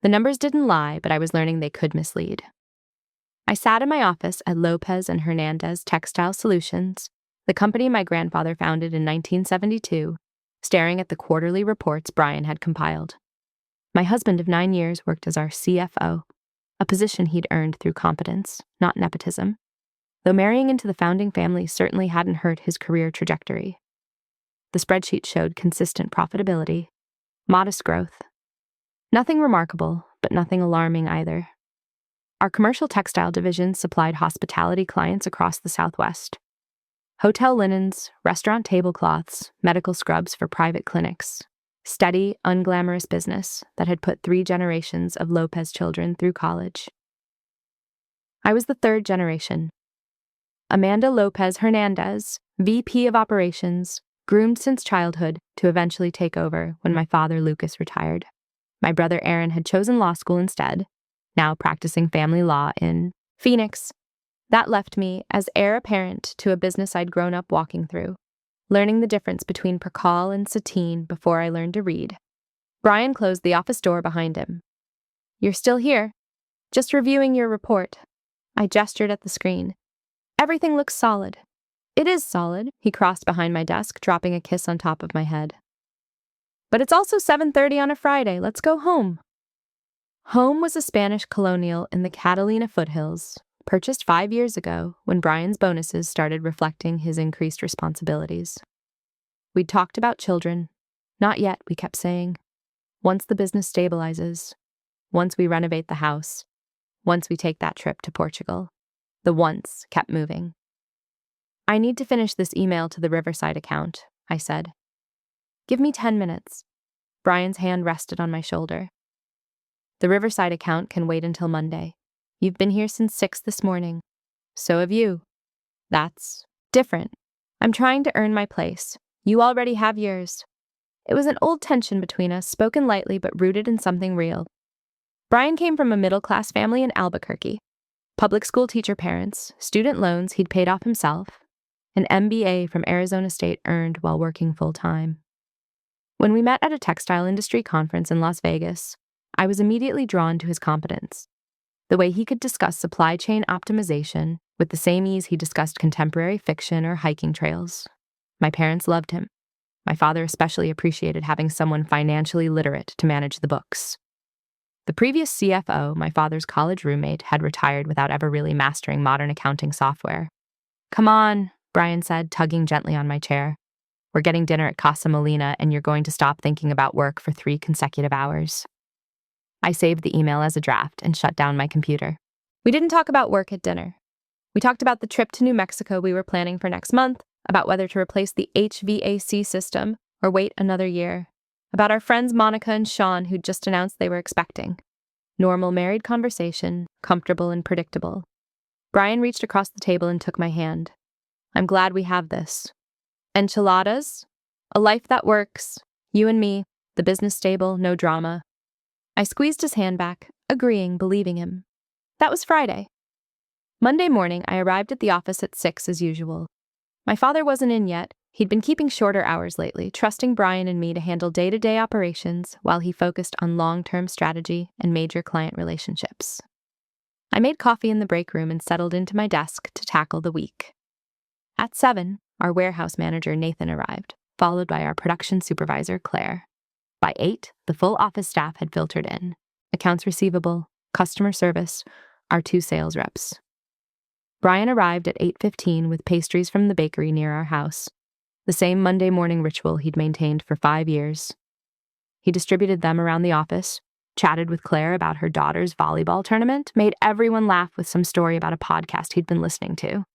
The numbers didn't lie, but I was learning they could mislead. I sat in my office at Lopez and Hernandez Textile Solutions, the company my grandfather founded in 1972, staring at the quarterly reports Brian had compiled. My husband of 9 years worked as our CFO, a position he'd earned through competence, not nepotism, though marrying into the founding family certainly hadn't hurt his career trajectory. The spreadsheet showed consistent profitability, modest growth. Nothing remarkable, but nothing alarming either. Our commercial textile division supplied hospitality clients across the Southwest. Hotel linens, restaurant tablecloths, medical scrubs for private clinics. Steady, unglamorous business that had put 3 generations of Lopez children through college. I was the 3rd generation. Amanda Lopez Hernandez, VP of Operations, groomed since childhood to eventually take over when my father Lucas retired. My brother Aaron had chosen law school instead, now practicing family law in Phoenix. That left me as heir apparent to a business I'd grown up walking through, learning the difference between percale and sateen before I learned to read. Brian closed the office door behind him. "You're still here. Just reviewing your report." I gestured at the screen. "Everything looks solid." "It is solid," he crossed behind my desk, dropping a kiss on top of my head. "But it's also 7:30 on a Friday. Let's go home." Home was a Spanish colonial in the Catalina foothills, purchased 5 years ago when Brian's bonuses started reflecting his increased responsibilities. We'd talked about children. Not yet, we kept saying. Once the business stabilizes. Once we renovate the house. Once we take that trip to Portugal. The once kept moving. "I need to finish this email to the Riverside account," I said. "Give me 10 minutes. Brian's hand rested on my shoulder. "The Riverside account can wait until Monday. You've been here since 6 this morning. So have you. That's different. I'm trying to earn my place. You already have yours." It was an old tension between us, spoken lightly but rooted in something real. Brian came from a middle-class family in Albuquerque. Public school teacher parents, student loans he'd paid off himself, an MBA from Arizona State earned while working full-time. When we met at a textile industry conference in Las Vegas, I was immediately drawn to his competence. The way he could discuss supply chain optimization with the same ease he discussed contemporary fiction or hiking trails. My parents loved him. My father especially appreciated having someone financially literate to manage the books. The previous CFO, my father's college roommate, had retired without ever really mastering modern accounting software. "Come on," Brian said, tugging gently on my chair. "We're getting dinner at Casa Molina, and you're going to stop thinking about work for 3 consecutive hours." I saved the email as a draft and shut down my computer. We didn't talk about work at dinner. We talked about the trip to New Mexico we were planning for next month, about whether to replace the HVAC system or wait another year, about our friends Monica and Sean who'd just announced they were expecting. Normal married conversation, comfortable and predictable. Brian reached across the table and took my hand. "I'm glad we have this. Enchiladas? A life that works. You and me, the business stable, no drama." I squeezed his hand back, agreeing, believing him. That was Friday. Monday morning, I arrived at the office at 6 as usual. My father wasn't in yet. He'd been keeping shorter hours lately, trusting Brian and me to handle day-to-day operations while he focused on long-term strategy and major client relationships. I made coffee in the break room and settled into my desk to tackle the week. At 7, our warehouse manager Nathan arrived, followed by our production supervisor Claire. By 8, the full office staff had filtered in. Accounts receivable, customer service, our 2 sales reps. Brian arrived at 8:15 with pastries from the bakery near our house, the same Monday morning ritual he'd maintained for 5 years. He distributed them around the office, chatted with Claire about her daughter's volleyball tournament, made everyone laugh with some story about a podcast he'd been listening to.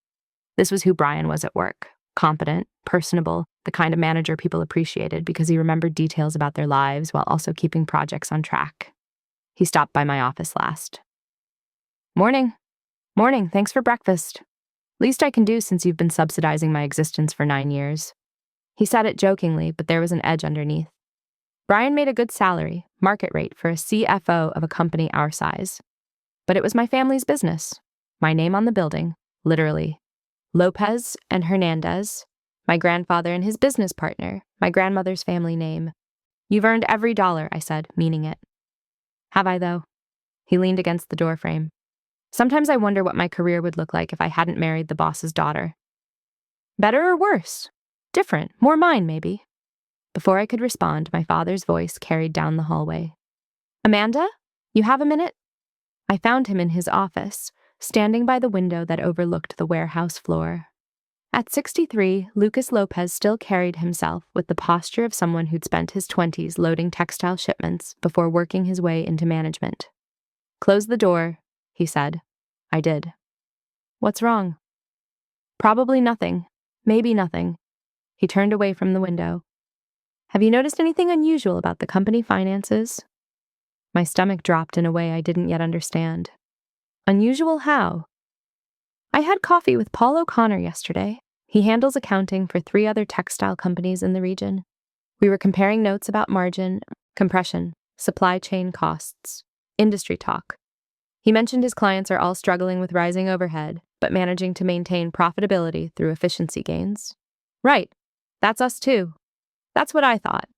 This was who Brian was at work. Competent, personable, the kind of manager people appreciated because he remembered details about their lives while also keeping projects on track. He stopped by my office last. "Morning. Morning, thanks for breakfast. Least I can do since you've been subsidizing my existence for 9 years. He said it jokingly, but there was an edge underneath. Brian made a good salary, market rate for a CFO of a company our size. But it was my family's business. My name on the building, literally. Lopez and Hernandez, my grandfather and his business partner, my grandmother's family name. You've earned every dollar, I said, meaning it. Have I, though? He leaned against the doorframe. Sometimes I wonder what my career would look like if I hadn't married the boss's daughter. Better or worse? Different, more mine, maybe. Before I could respond, my father's voice carried down the hallway. Amanda, you have a minute? I found him in his office, standing by the window that overlooked the warehouse floor. At 63, Lucas Lopez still carried himself with the posture of someone who'd spent his 20s loading textile shipments before working his way into management. Close the door, he said. I did. What's wrong? Probably nothing. Maybe nothing. He turned away from the window. Have you noticed anything unusual about the company finances? My stomach dropped in a way I didn't yet understand. Unusual how? I had coffee with Paul O'Connor yesterday. He handles accounting for 3 other textile companies in the region. We were comparing notes about margin, compression, supply chain costs, industry talk. He mentioned his clients are all struggling with rising overhead, but managing to maintain profitability through efficiency gains. Right. That's us too. That's what I thought.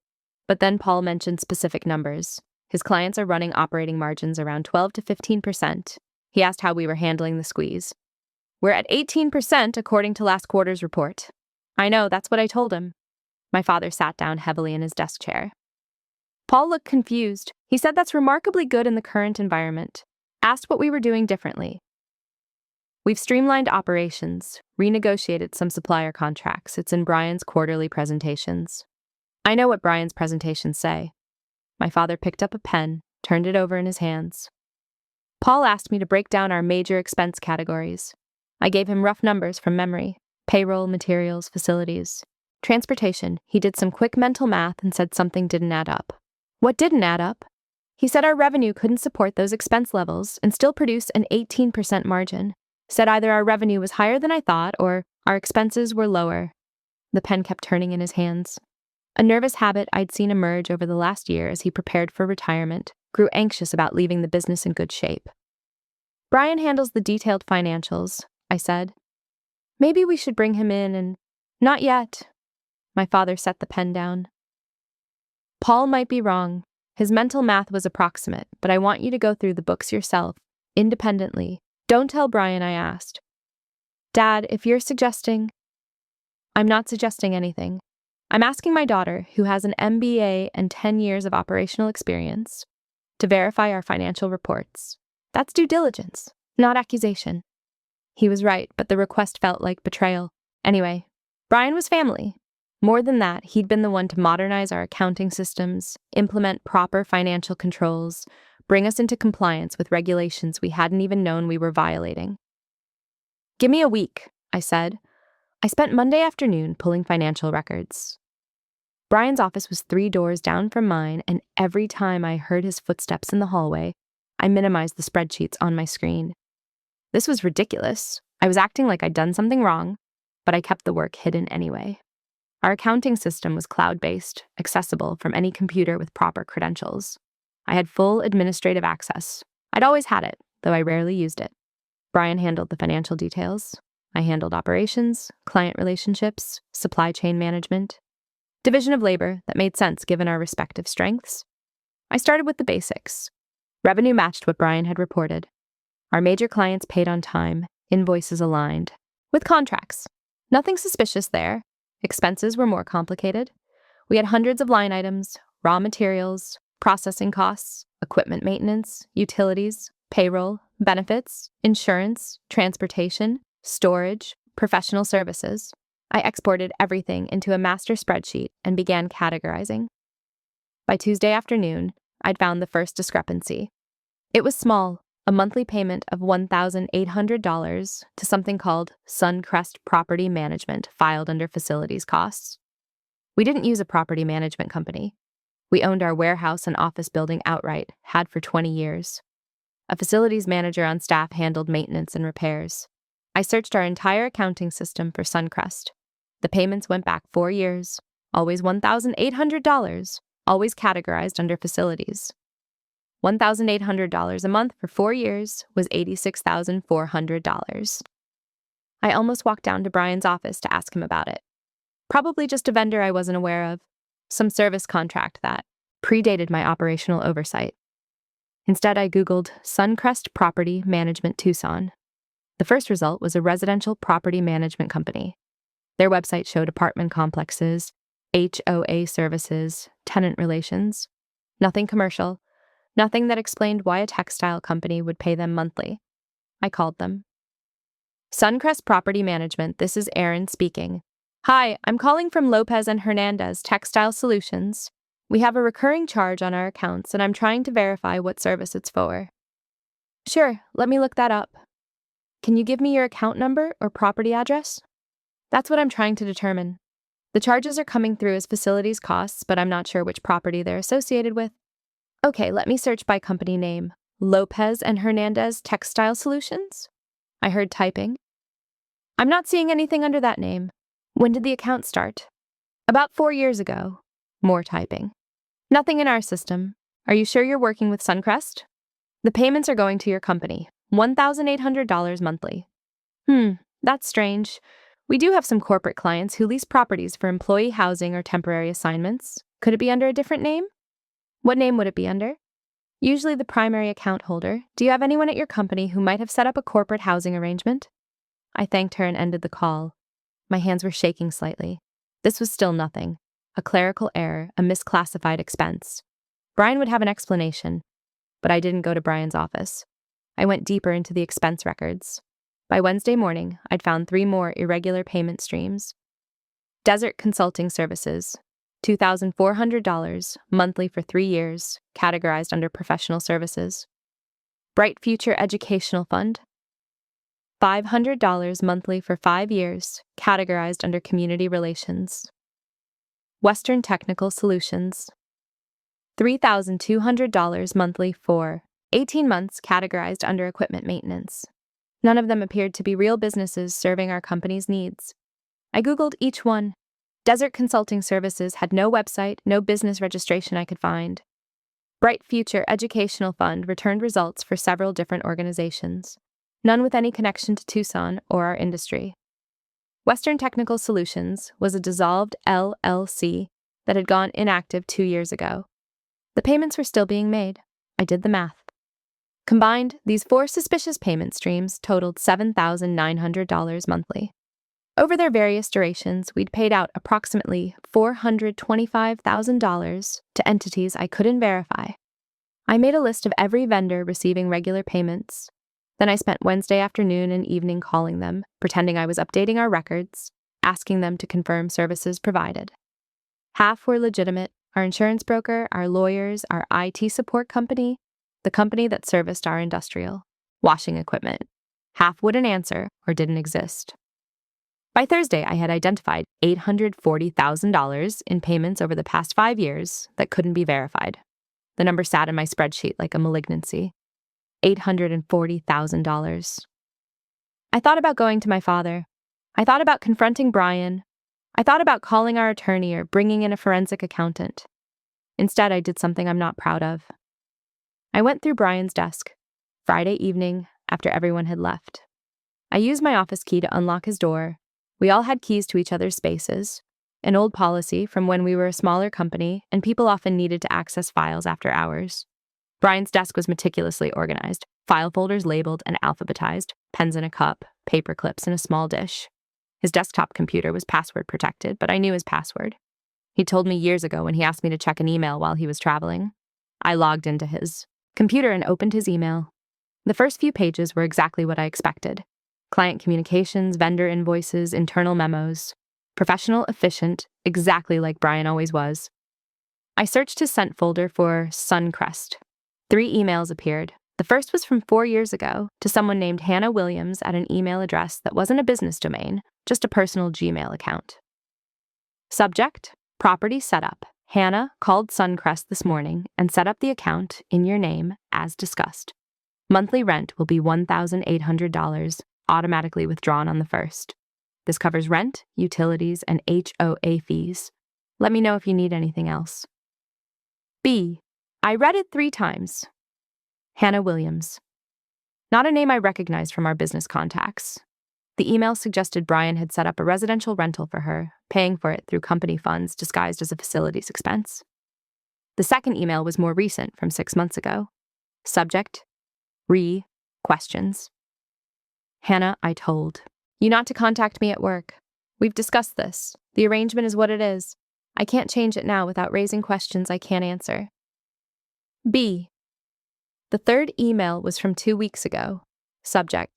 But then Paul mentioned specific numbers. His clients are running operating margins around 12 to 15%. He asked how we were handling the squeeze. We're at 18% according to last quarter's report. I know, that's what I told him. My father sat down heavily in his desk chair. Paul looked confused. He said that's remarkably good in the current environment. Asked what we were doing differently. We've streamlined operations, renegotiated some supplier contracts. It's in Brian's quarterly presentations. I know what Brian's presentations say. My father picked up a pen, turned it over in his hands. Paul asked me to break down our major expense categories. I gave him rough numbers from memory: payroll, materials, facilities. Transportation, he did some quick mental math and said something didn't add up. What didn't add up? He said our revenue couldn't support those expense levels and still produce an 18% margin. Said either our revenue was higher than I thought or our expenses were lower. The pen kept turning in his hands. A nervous habit I'd seen emerge over the last year as he prepared for retirement grew anxious about leaving the business in good shape. Brian handles the detailed financials, I said. Maybe we should bring him in and... Not yet. My father set the pen down. Paul might be wrong. His mental math was approximate, but I want you to go through the books yourself, independently. Don't tell Brian I asked. Dad, if you're suggesting... I'm not suggesting anything. I'm asking my daughter, who has an MBA and 10 years of operational experience, to verify our financial reports. That's due diligence, not accusation. He was right, but the request felt like betrayal. Anyway, Brian was family. More than that, he'd been the one to modernize our accounting systems, implement proper financial controls, bring us into compliance with regulations we hadn't even known we were violating. Give me a week, I said. I spent Monday afternoon pulling financial records. Brian's office was 3 doors down from mine, and every time I heard his footsteps in the hallway, I minimized the spreadsheets on my screen. This was ridiculous. I was acting like I'd done something wrong, but I kept the work hidden anyway. Our accounting system was cloud-based, accessible from any computer with proper credentials. I had full administrative access. I'd always had it, though I rarely used it. Brian handled the financial details. I handled operations, client relationships, supply chain management. Division of labor that made sense given our respective strengths. I started with the basics. Revenue matched what Brian had reported. Our major clients paid on time, invoices aligned. With contracts. Nothing suspicious there. Expenses were more complicated. We had hundreds of line items, raw materials, processing costs, equipment maintenance, utilities, payroll, benefits, insurance, transportation, storage, professional services. I exported everything into a master spreadsheet and began categorizing. By Tuesday afternoon, I'd found the first discrepancy. It was small, a monthly payment of $1,800 to something called Suncrest Property Management filed under facilities costs. We didn't use a property management company. We owned our warehouse and office building outright, had for 20 years. A facilities manager on staff handled maintenance and repairs. I searched our entire accounting system for Suncrest. The payments went back 4 years, always $1,800, always categorized under facilities. $1,800 a month for 4 years was $86,400. I almost walked down to Brian's office to ask him about it. Probably just a vendor I wasn't aware of, some service contract that predated my operational oversight. Instead, I Googled Suncrest Property Management Tucson. The first result was a residential property management company. Their website showed apartment complexes, HOA services, tenant relations. Nothing commercial, nothing that explained why a textile company would pay them monthly. I called them. Suncrest Property Management, this is Erin speaking. Hi, I'm calling from Lopez and Hernandez Textile Solutions. We have a recurring charge on our accounts, and I'm trying to verify what service it's for. Sure, let me look that up. Can you give me your account number or property address? That's what I'm trying to determine. The charges are coming through as facilities costs, but I'm not sure which property they're associated with. Okay, let me search by company name. Lopez and Hernandez Textile Solutions? I heard typing. I'm not seeing anything under that name. When did the account start? About 4 years ago. More typing. Nothing in our system. Are you sure you're working with Suncrest? The payments are going to your company. $1,800 monthly. That's strange. We do have some corporate clients who lease properties for employee housing or temporary assignments. Could it be under a different name? What name would it be under? Usually the primary account holder. Do you have anyone at your company who might have set up a corporate housing arrangement? I thanked her and ended the call. My hands were shaking slightly. This was still nothing. A clerical error, a misclassified expense. Brian would have an explanation, but I didn't go to Brian's office. I went deeper into the expense records. By Wednesday morning, I'd found 3 more irregular payment streams. Desert Consulting Services, $2,400 monthly for 3 years, categorized under professional services. Bright Future Educational Fund, $500 monthly for 5 years, categorized under community relations. Western Technical Solutions, $3,200 monthly for 18 months, categorized under equipment maintenance. None of them appeared to be real businesses serving our company's needs. I Googled each one. Desert Consulting Services had no website, no business registration I could find. Bright Future Educational Fund returned results for several different organizations, none with any connection to Tucson or our industry. Western Technical Solutions was a dissolved LLC that had gone inactive 2 years ago. The payments were still being made. I did the math. Combined, these 4 suspicious payment streams totaled $7,900 monthly. Over their various durations, we'd paid out approximately $425,000 to entities I couldn't verify. I made a list of every vendor receiving regular payments. Then I spent Wednesday afternoon and evening calling them, pretending I was updating our records, asking them to confirm services provided. Half were legitimate: our insurance broker, our lawyers, our IT support company, the company that serviced our industrial washing equipment. Half wouldn't answer or didn't exist. By Thursday, I had identified $840,000 in payments over the past 5 years that couldn't be verified. The number sat in my spreadsheet like a malignancy. $840,000. I thought about going to my father. I thought about confronting Brian. I thought about calling our attorney or bringing in a forensic accountant. Instead, I did something I'm not proud of. I went through Brian's desk, Friday evening, after everyone had left. I used my office key to unlock his door. We all had keys to each other's spaces, an old policy from when we were a smaller company and people often needed to access files after hours. Brian's desk was meticulously organized, file folders labeled and alphabetized, pens in a cup, paper clips in a small dish. His desktop computer was password protected, but I knew his password. He told me years ago when he asked me to check an email while he was traveling. I logged into his computer and opened his email. The first few pages were exactly what I expected. Client communications, vendor invoices, internal memos. Professional, efficient, exactly like Brian always was. I searched his sent folder for Suncrest. 3 emails appeared. The first was from 4 years ago to someone named Hannah Williams at an email address that wasn't a business domain, just a personal Gmail account. Subject: Property Setup. Hannah called Suncrest this morning and set up the account in your name as discussed. Monthly rent will be $1,800, automatically withdrawn on the 1st. This covers rent, utilities, and HOA fees. Let me know if you need anything else. B. I read it 3 times. Hannah Williams. Not a name I recognized from our business contacts. The email suggested Brian had set up a residential rental for her, paying for it through company funds disguised as a facilities expense. The second email was more recent, from 6 months ago. Subject, questions. Hannah, I told you not to contact me at work. We've discussed this. The arrangement is what it is. I can't change it now without raising questions I can't answer. B. The third email was from 2 weeks ago. Subject,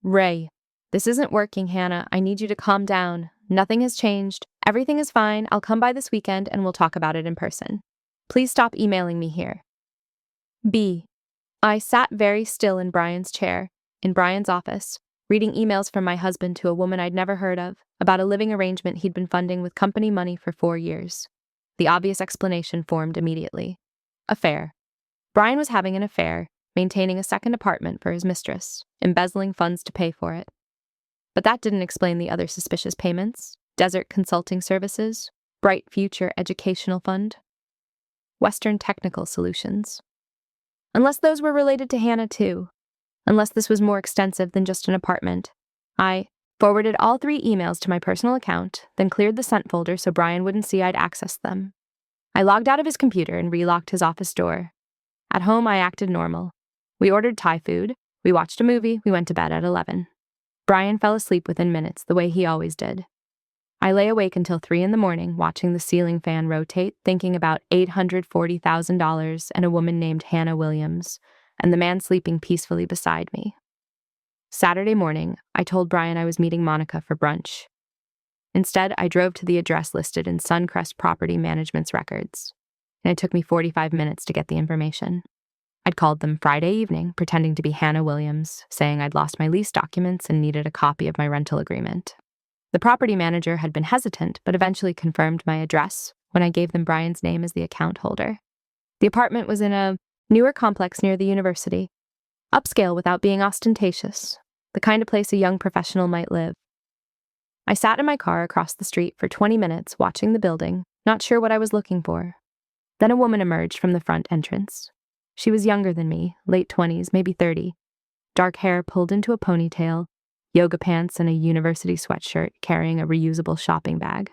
Ray. This isn't working, Hannah. I need you to calm down. Nothing has changed. Everything is fine. I'll come by this weekend and we'll talk about it in person. Please stop emailing me here. B. I sat very still in Brian's chair, in Brian's office, reading emails from my husband to a woman I'd never heard of, about a living arrangement he'd been funding with company money for 4 years. The obvious explanation formed immediately. Affair. Brian was having an affair, maintaining a second apartment for his mistress, embezzling funds to pay for it. But that didn't explain the other suspicious payments: Desert Consulting Services, Bright Future Educational Fund, Western Technical Solutions. Unless those were related to Hannah too. Unless this was more extensive than just an apartment. I forwarded all 3 emails to my personal account, then cleared the sent folder so Brian wouldn't see I'd accessed them. I logged out of his computer and relocked his office door. At home, I acted normal. We ordered Thai food, we watched a movie, we went to bed at 11. Brian fell asleep within minutes, the way he always did. I lay awake until 3 a.m, watching the ceiling fan rotate, thinking about $840,000 and a woman named Hannah Williams, and the man sleeping peacefully beside me. Saturday morning, I told Brian I was meeting Monica for brunch. Instead, I drove to the address listed in Suncrest Property Management's records, and it took me 45 minutes to get the information. I'd called them Friday evening, pretending to be Hannah Williams, saying I'd lost my lease documents and needed a copy of my rental agreement. The property manager had been hesitant, but eventually confirmed my address when I gave them Brian's name as the account holder. The apartment was in a newer complex near the university, upscale without being ostentatious, the kind of place a young professional might live. I sat in my car across the street for 20 minutes watching the building, not sure what I was looking for. Then a woman emerged from the front entrance. She was younger than me, late 20s, maybe 30. Dark hair pulled into a ponytail, yoga pants and a university sweatshirt, carrying a reusable shopping bag.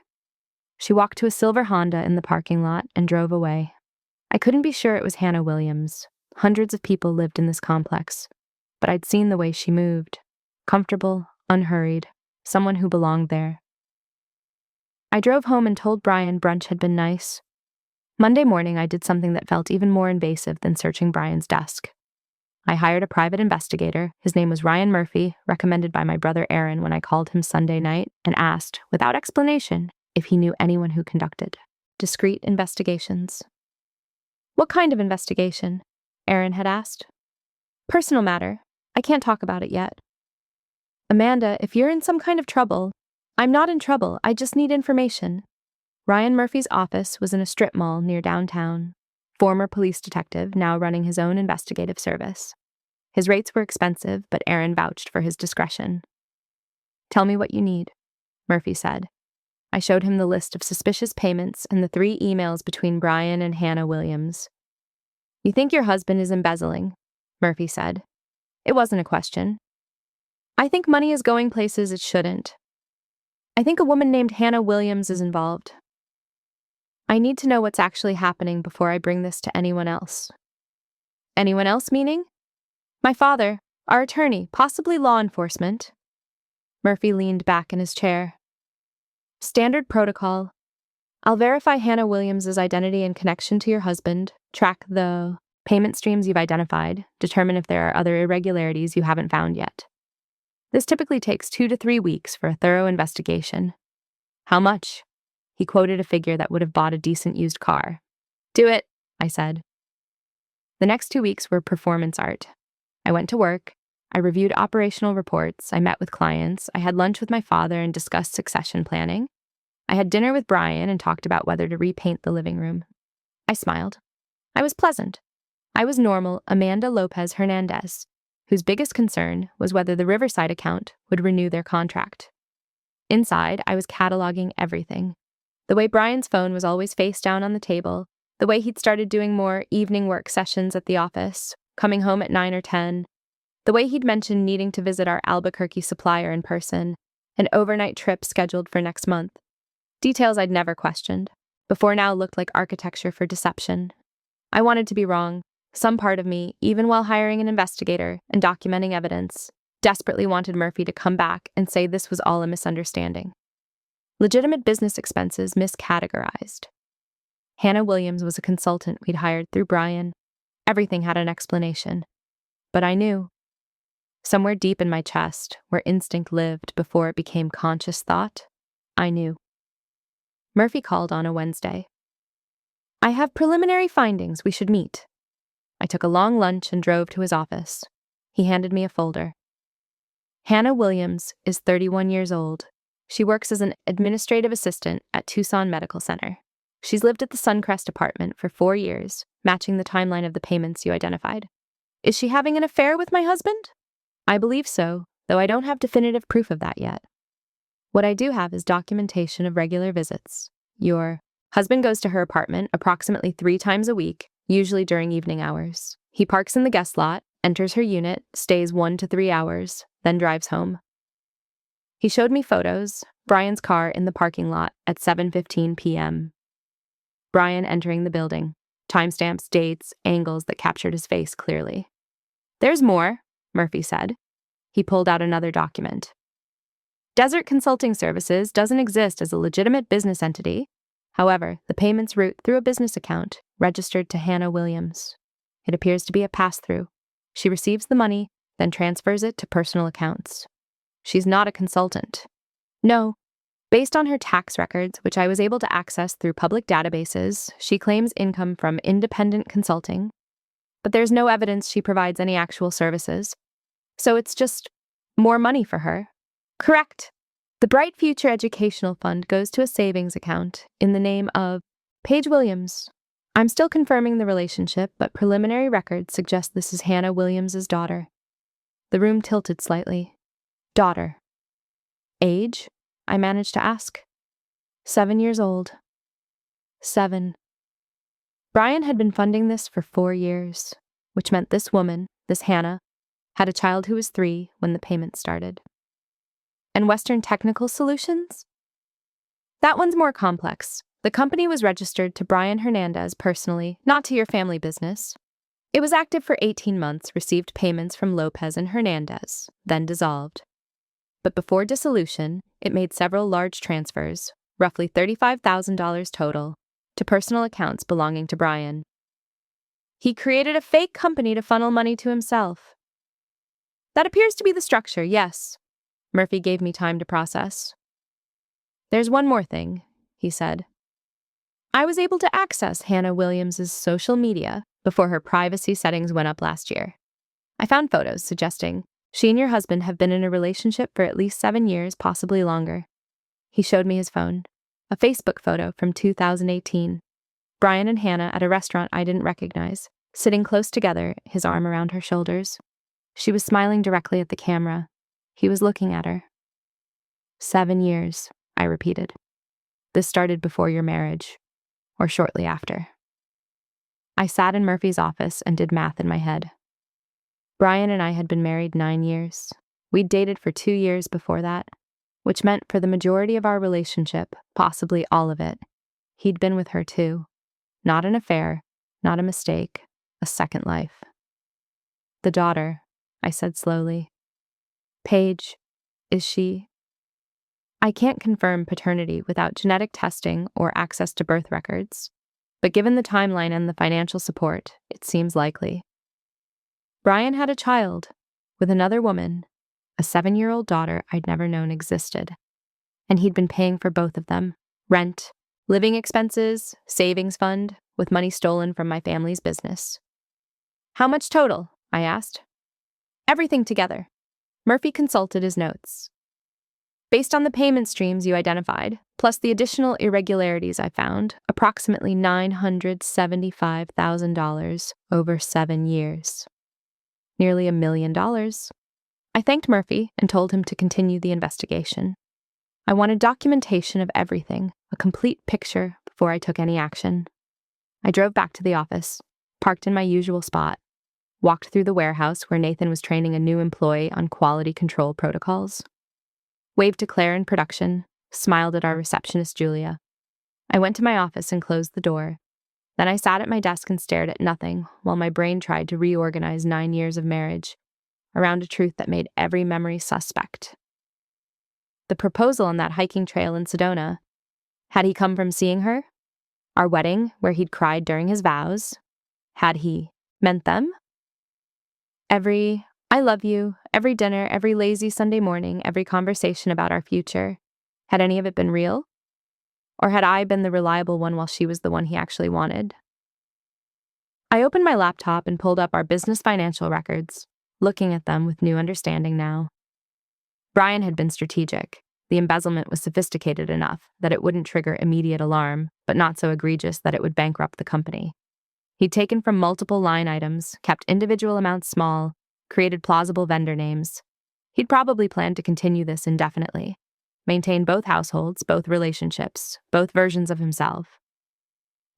She walked to a silver Honda in the parking lot and drove away. I couldn't be sure it was Hannah Williams. Hundreds of people lived in this complex, but I'd seen the way she moved. Comfortable, unhurried, someone who belonged there. I drove home and told Brian brunch had been nice. Monday morning, I did something that felt even more invasive than searching Brian's desk. I hired a private investigator. His name was Ryan Murphy, recommended by my brother Aaron when I called him Sunday night, and asked, without explanation, if he knew anyone who conducted discreet investigations. What kind of investigation? Aaron had asked. Personal matter. I can't talk about it yet. Amanda, if you're in some kind of trouble, I'm not in trouble. I just need information. Ryan Murphy's office was in a strip mall near downtown. Former police detective, now running his own investigative service. His rates were expensive, but Aaron vouched for his discretion. Tell me what you need, Murphy said. I showed him the list of suspicious payments and the 3 emails between Brian and Hannah Williams. You think your husband is embezzling, Murphy said. It wasn't a question. I think money is going places it shouldn't. I think a woman named Hannah Williams is involved. I need to know what's actually happening before I bring this to anyone else. Anyone else meaning? My father, our attorney, possibly law enforcement. Murphy leaned back in his chair. Standard protocol. I'll verify Hannah Williams' identity and connection to your husband, track the payment streams you've identified, determine if there are other irregularities you haven't found yet. This typically takes 2 to 3 weeks for a thorough investigation. How much? He quoted a figure that would have bought a decent used car. Do it, I said. The next 2 weeks were performance art. I went to work. I reviewed operational reports. I met with clients. I had lunch with my father and discussed succession planning. I had dinner with Brian and talked about whether to repaint the living room. I smiled. I was pleasant. I was normal Amanda Lopez Hernandez, whose biggest concern was whether the Riverside account would renew their contract. Inside, I was cataloging everything. The way Brian's phone was always face down on the table, the way he'd started doing more evening work sessions at the office, coming home at 9 or 10, the way he'd mentioned needing to visit our Albuquerque supplier in person, an overnight trip scheduled for next month. Details I'd never questioned. Before now looked like architecture for deception. I wanted to be wrong. Some part of me, even while hiring an investigator and documenting evidence, desperately wanted Murphy to come back and say this was all a misunderstanding. Legitimate business expenses miscategorized. Hannah Williams was a consultant we'd hired through Brian. Everything had an explanation. But I knew. Somewhere deep in my chest, where instinct lived before it became conscious thought, I knew. Murphy called on a Wednesday. I have preliminary findings we should meet. I took a long lunch and drove to his office. He handed me a folder. Hannah Williams is 31 years old. She works as an administrative assistant at Tucson Medical Center. She's lived at the Suncrest apartment for 4 years, matching the timeline of the payments you identified. Is she having an affair with my husband? I believe so, though I don't have definitive proof of that yet. What I do have is documentation of regular visits. Your husband goes to her apartment approximately 3 times a week, usually during evening hours. He parks in the guest lot, enters her unit, stays 1 to 3 hours, then drives home. He showed me photos, Brian's car in the parking lot at 7:15 p.m. Brian entering the building, timestamps, dates, angles that captured his face clearly. There's more, Murphy said. He pulled out another document. Desert Consulting Services doesn't exist as a legitimate business entity. However, the payments route through a business account registered to Hannah Williams. It appears to be a pass-through. She receives the money, then transfers it to personal accounts. She's not a consultant. No. Based on her tax records, which I was able to access through public databases, she claims income from independent consulting. But there's no evidence she provides any actual services. So it's just more money for her. Correct. The Bright Future Educational Fund goes to a savings account in the name of Paige Williams. I'm still confirming the relationship, but preliminary records suggest this is Hannah Williams' daughter. The room tilted slightly. Daughter. Age? I managed to ask. 7 years old. 7. Brian had been funding this for 4 years, which meant this woman, this Hannah, had a child who was 3 when the payment started. And Western Technical Solutions? That one's more complex. The company was registered to Brian Hernandez personally, not to your family business. It was active for 18 months, received payments from Lopez and Hernandez, then dissolved. But before dissolution, it made several large transfers, roughly $35,000 total, to personal accounts belonging to Brian. He created a fake company to funnel money to himself. That appears to be the structure, yes. Murphy gave me time to process. There's one more thing, he said. I was able to access Hannah Williams' social media before her privacy settings went up last year. I found photos suggesting she and your husband have been in a relationship for at least 7 years, possibly longer. He showed me his phone, a Facebook photo from 2018. Brian and Hannah at a restaurant I didn't recognize, sitting close together, his arm around her shoulders. She was smiling directly at the camera. He was looking at her. 7 years, I repeated. This started before your marriage, or shortly after. I sat in Murphy's office and did math in my head. Brian and I had been married 9 years. We'd dated for 2 years before that, which meant for the majority of our relationship, possibly all of it, he'd been with her too. Not an affair, not a mistake, a second life. The daughter, I said slowly. Paige, is she? I can't confirm paternity without genetic testing or access to birth records, but given the timeline and the financial support, it seems likely. Brian had a child with another woman, a 7-year-old daughter I'd never known existed, and he'd been paying for both of them, rent, living expenses, savings fund, with money stolen from my family's business. How much total? I asked. Everything together. Murphy consulted his notes. Based on the payment streams you identified, plus the additional irregularities I found, approximately $975,000 over 7 years. Nearly $1 million. I thanked Murphy and told him to continue the investigation. I wanted documentation of everything, a complete picture, before I took any action. I drove back to the office, parked in my usual spot, walked through the warehouse where Nathan was training a new employee on quality control protocols, waved to Claire in production, smiled at our receptionist Julia. I went to my office and closed the door. Then I sat at my desk and stared at nothing while my brain tried to reorganize 9 years of marriage around a truth that made every memory suspect. The proposal on that hiking trail in Sedona, had he come from seeing her? Our wedding, where he'd cried during his vows, had he meant them? Every "I love you," every dinner, every lazy Sunday morning, every conversation about our future, had any of it been real? Or had I been the reliable one while she was the one he actually wanted? I opened my laptop and pulled up our business financial records, looking at them with new understanding now. Brian had been strategic. The embezzlement was sophisticated enough that it wouldn't trigger immediate alarm, but not so egregious that it would bankrupt the company. He'd taken from multiple line items, kept individual amounts small, created plausible vendor names. He'd probably planned to continue this indefinitely, maintain both households, both relationships, both versions of himself.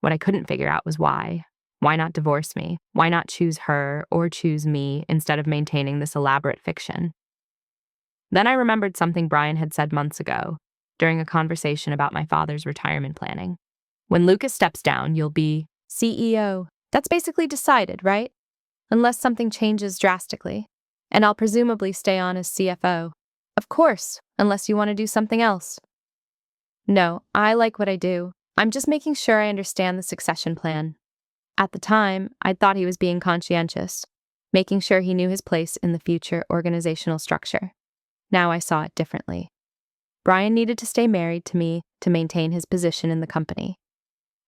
What I couldn't figure out was why. Why not divorce me? Why not choose her or choose me instead of maintaining this elaborate fiction? Then I remembered something Brian had said months ago during a conversation about my father's retirement planning. When Lucas steps down, you'll be CEO. That's basically decided, right? Unless something changes drastically. And I'll presumably stay on as CFO. Of course, unless you want to do something else. No, I like what I do. I'm just making sure I understand the succession plan. At the time, I thought he was being conscientious, making sure he knew his place in the future organizational structure. Now I saw it differently. Brian needed to stay married to me to maintain his position in the company.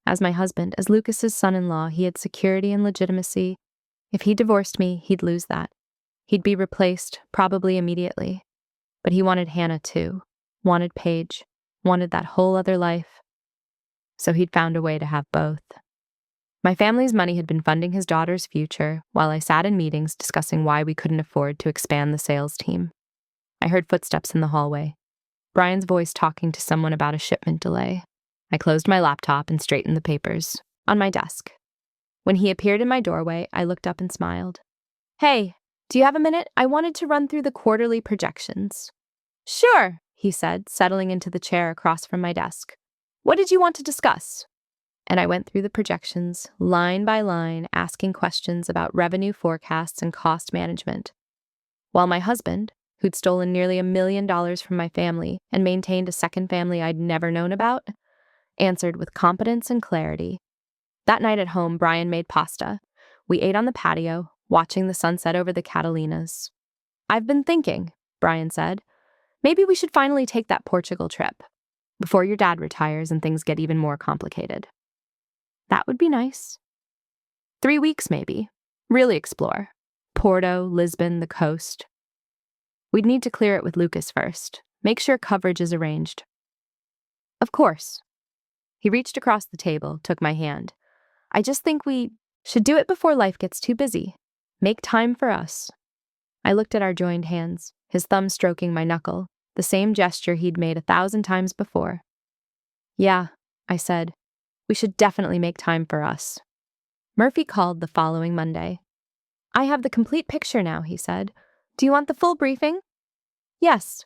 As my husband, as Lucas's son-in-law, he had security and legitimacy. If he divorced me, he'd lose that. He'd be replaced, probably immediately. But he wanted Hannah too, wanted Paige, wanted that whole other life. So he'd found a way to have both. My family's money had been funding his daughter's future while I sat in meetings discussing why we couldn't afford to expand the sales team. I heard footsteps in the hallway. Brian's voice talking to someone about a shipment delay. I closed my laptop and straightened the papers on my desk. When he appeared in my doorway, I looked up and smiled. "Hey, do you have a minute? I wanted to run through the quarterly projections." "Sure," he said, settling into the chair across from my desk. "What did you want to discuss?" And I went through the projections, line by line, asking questions about revenue forecasts and cost management. While my husband, who'd stolen nearly $1 million from my family and maintained a second family I'd never known about, answered with competence and clarity. That night at home, Brian made pasta. We ate on the patio, watching the sunset over the Catalinas. "I've been thinking," Brian said, "maybe we should finally take that Portugal trip, before your dad retires and things get even more complicated." That would be nice. 3 weeks, maybe. Really explore. Porto, Lisbon, the coast. We'd need to clear it with Lucas first. Make sure coverage is arranged. Of course. He reached across the table, took my hand. "I just think we should do it before life gets too busy. Make time for us." I looked at our joined hands, his thumb stroking my knuckle, the same gesture he'd made 1,000 times before. "Yeah," I said. "We should definitely make time for us." Murphy called the following Monday. "I have the complete picture now," he said. "Do you want the full briefing?" "Yes."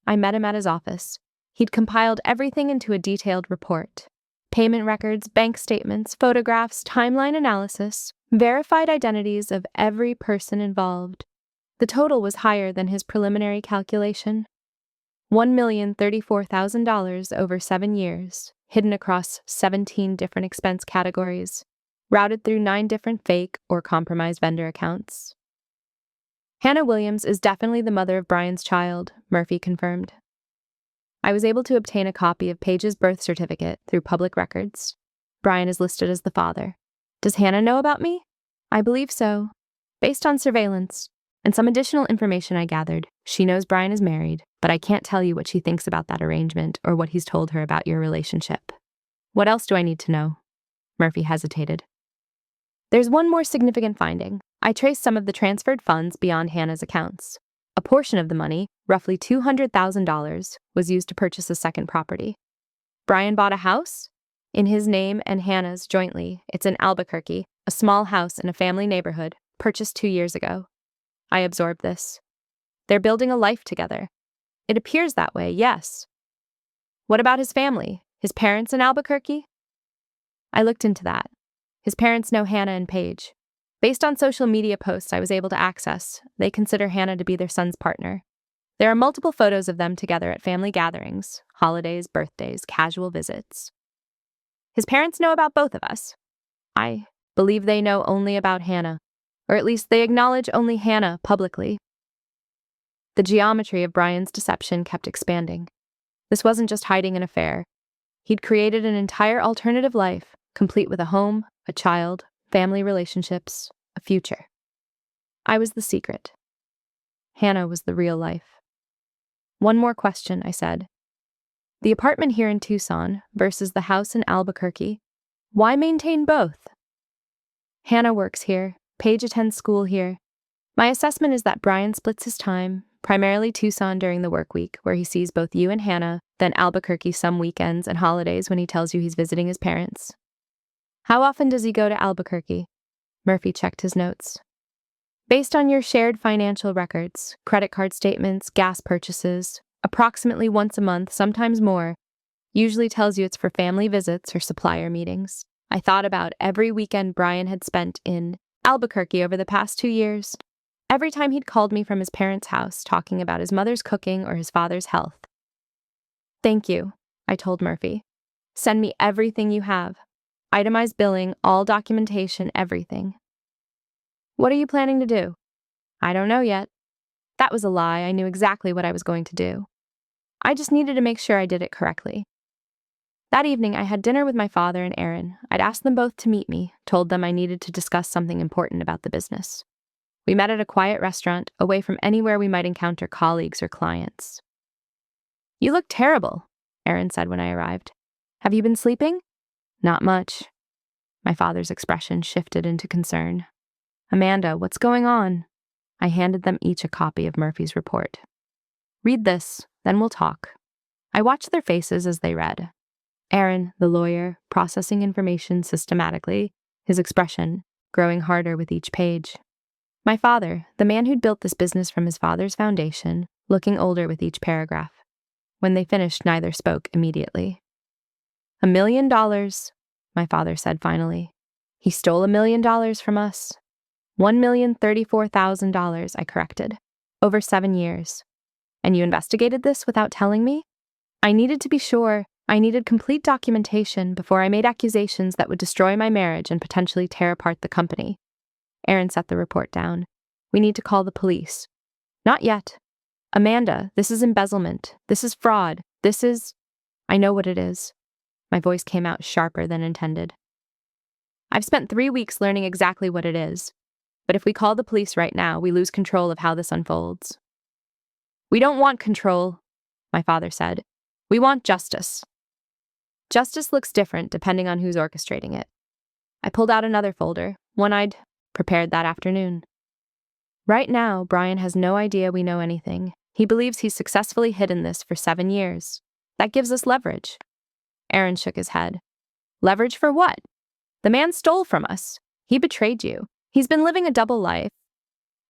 I met him at his office. He'd compiled everything into a detailed report. Payment records, bank statements, photographs, timeline analysis, verified identities of every person involved. The total was higher than his preliminary calculation. $1,034,000 over 7 years, hidden across 17 different expense categories, routed through 9 different fake or compromised vendor accounts. "Hannah Williams is definitely the mother of Brian's child," Murphy confirmed. I was able to obtain a copy of Paige's birth certificate through public records. Brian is listed as the father. Does Hannah know about me? I believe so. Based on surveillance and some additional information I gathered, she knows Brian is married, but I can't tell you what she thinks about that arrangement or what he's told her about your relationship. What else do I need to know? Murphy hesitated. There's one more significant finding. I traced some of the transferred funds beyond Hannah's accounts. A portion of the money, roughly $200,000, was used to purchase a second property. Brian bought a house? In his name and Hannah's jointly. It's in Albuquerque, a small house in a family neighborhood, purchased 2 years ago. I absorbed this. They're building a life together. It appears that way, yes. What about his family? His parents in Albuquerque? I looked into that. His parents know Hannah and Paige. Based on social media posts I was able to access, they consider Hannah to be their son's partner. There are multiple photos of them together at family gatherings, holidays, birthdays, casual visits. His parents know about both of us. I believe they know only about Hannah, or at least they acknowledge only Hannah publicly. The geometry of Brian's deception kept expanding. This wasn't just hiding an affair. He'd created an entire alternative life, complete with a home, a child, family relationships, a future. I was the secret. Hannah was the real life. One more question, I said. The apartment here in Tucson versus the house in Albuquerque. Why maintain both? Hannah works here. Paige attends school here. My assessment is that Brian splits his time, primarily Tucson during the work week, where he sees both you and Hannah, then Albuquerque some weekends and holidays when he tells you he's visiting his parents. How often does he go to Albuquerque? Murphy checked his notes. Based on your shared financial records, credit card statements, gas purchases, approximately once a month, sometimes more, usually tells you it's for family visits or supplier meetings. I thought about every weekend Brian had spent in Albuquerque over the past 2 years. Every time he'd called me from his parents' house talking about his mother's cooking or his father's health. Thank you, I told Murphy. Send me everything you have. Itemized billing, all documentation, everything. What are you planning to do? I don't know yet. That was a lie. I knew exactly what I was going to do. I just needed to make sure I did it correctly. That evening, I had dinner with my father and Aaron. I'd asked them both to meet me, told them I needed to discuss something important about the business. We met at a quiet restaurant, away from anywhere we might encounter colleagues or clients. You look terrible, Aaron said when I arrived. Have you been sleeping? Not much. My father's expression shifted into concern. Amanda, what's going on? I handed them each a copy of Murphy's report. Read this, then we'll talk. I watched their faces as they read. Aaron, the lawyer, processing information systematically, his expression growing harder with each page. My father, the man who'd built this business from his father's foundation, looking older with each paragraph. When they finished, neither spoke immediately. $1 million, my father said finally. He stole $1 million from us. $1,034,000, I corrected. Over 7 years. And you investigated this without telling me? I needed to be sure. I needed complete documentation before I made accusations that would destroy my marriage and potentially tear apart the company. Aaron set the report down. We need to call the police. Not yet. Amanda, this is embezzlement. This is fraud. This is... I know what it is. My voice came out sharper than intended. I've spent 3 weeks learning exactly what it is. But if we call the police right now, we lose control of how this unfolds. We don't want control, my father said. We want justice. Justice looks different depending on who's orchestrating it. I pulled out another folder, one I'd prepared that afternoon. Right now, Brian has no idea we know anything. He believes he's successfully hidden this for 7 years. That gives us leverage. Aaron shook his head. Leverage for what? The man stole from us. He betrayed you. He's been living a double life.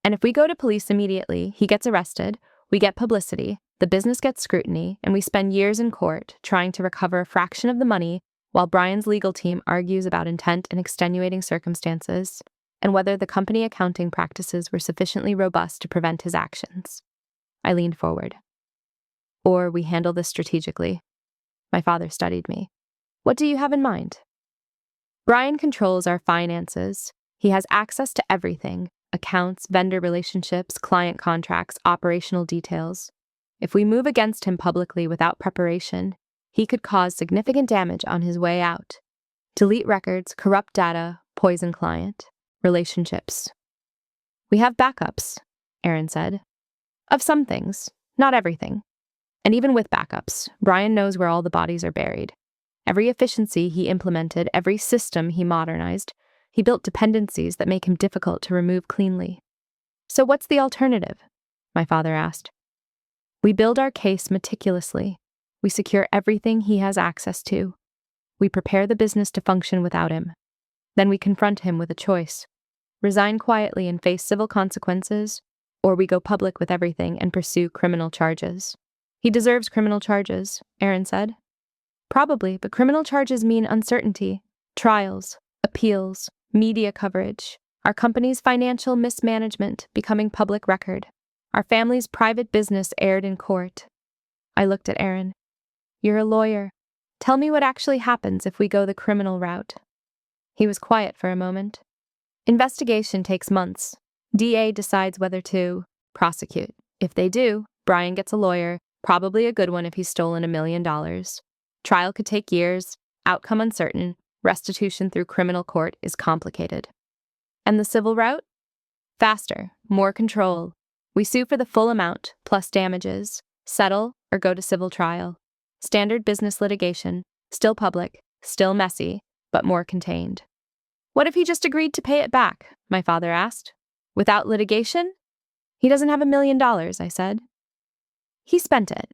And if we go to police immediately, he gets arrested, we get publicity, the business gets scrutiny, and we spend years in court trying to recover a fraction of the money while Brian's legal team argues about intent and extenuating circumstances and whether the company accounting practices were sufficiently robust to prevent his actions. I leaned forward. Or we handle this strategically. My father studied me. What do you have in mind? Brian controls our finances. He has access to everything: accounts, vendor relationships, client contracts, operational details. If we move against him publicly without preparation, he could cause significant damage on his way out. Delete records, corrupt data, poison client, relationships. We have backups, Aaron said. Of some things, not everything. And even with backups, Brian knows where all the bodies are buried. Every efficiency he implemented, every system he modernized, he built dependencies that make him difficult to remove cleanly. So what's the alternative? My father asked. We build our case meticulously. We secure everything he has access to. We prepare the business to function without him. Then we confront him with a choice: resign quietly and face civil consequences, or we go public with everything and pursue criminal charges. He deserves criminal charges, Aaron said. Probably, but criminal charges mean uncertainty, trials, appeals. Media coverage. Our company's financial mismanagement becoming public record. Our family's private business aired in court. I looked at Aaron. You're a lawyer. Tell me what actually happens if we go the criminal route. He was quiet for a moment. Investigation takes months. DA decides whether to prosecute. If they do, Brian gets a lawyer, probably a good one if he's stolen $1 million. Trial could take years, outcome uncertain, restitution through criminal court is complicated. And the civil route? Faster, more control. We sue for the full amount, plus damages, settle, or go to civil trial. Standard business litigation, still public, still messy, but more contained. What if he just agreed to pay it back? My father asked. Without litigation? He doesn't have $1 million, I said. He spent it.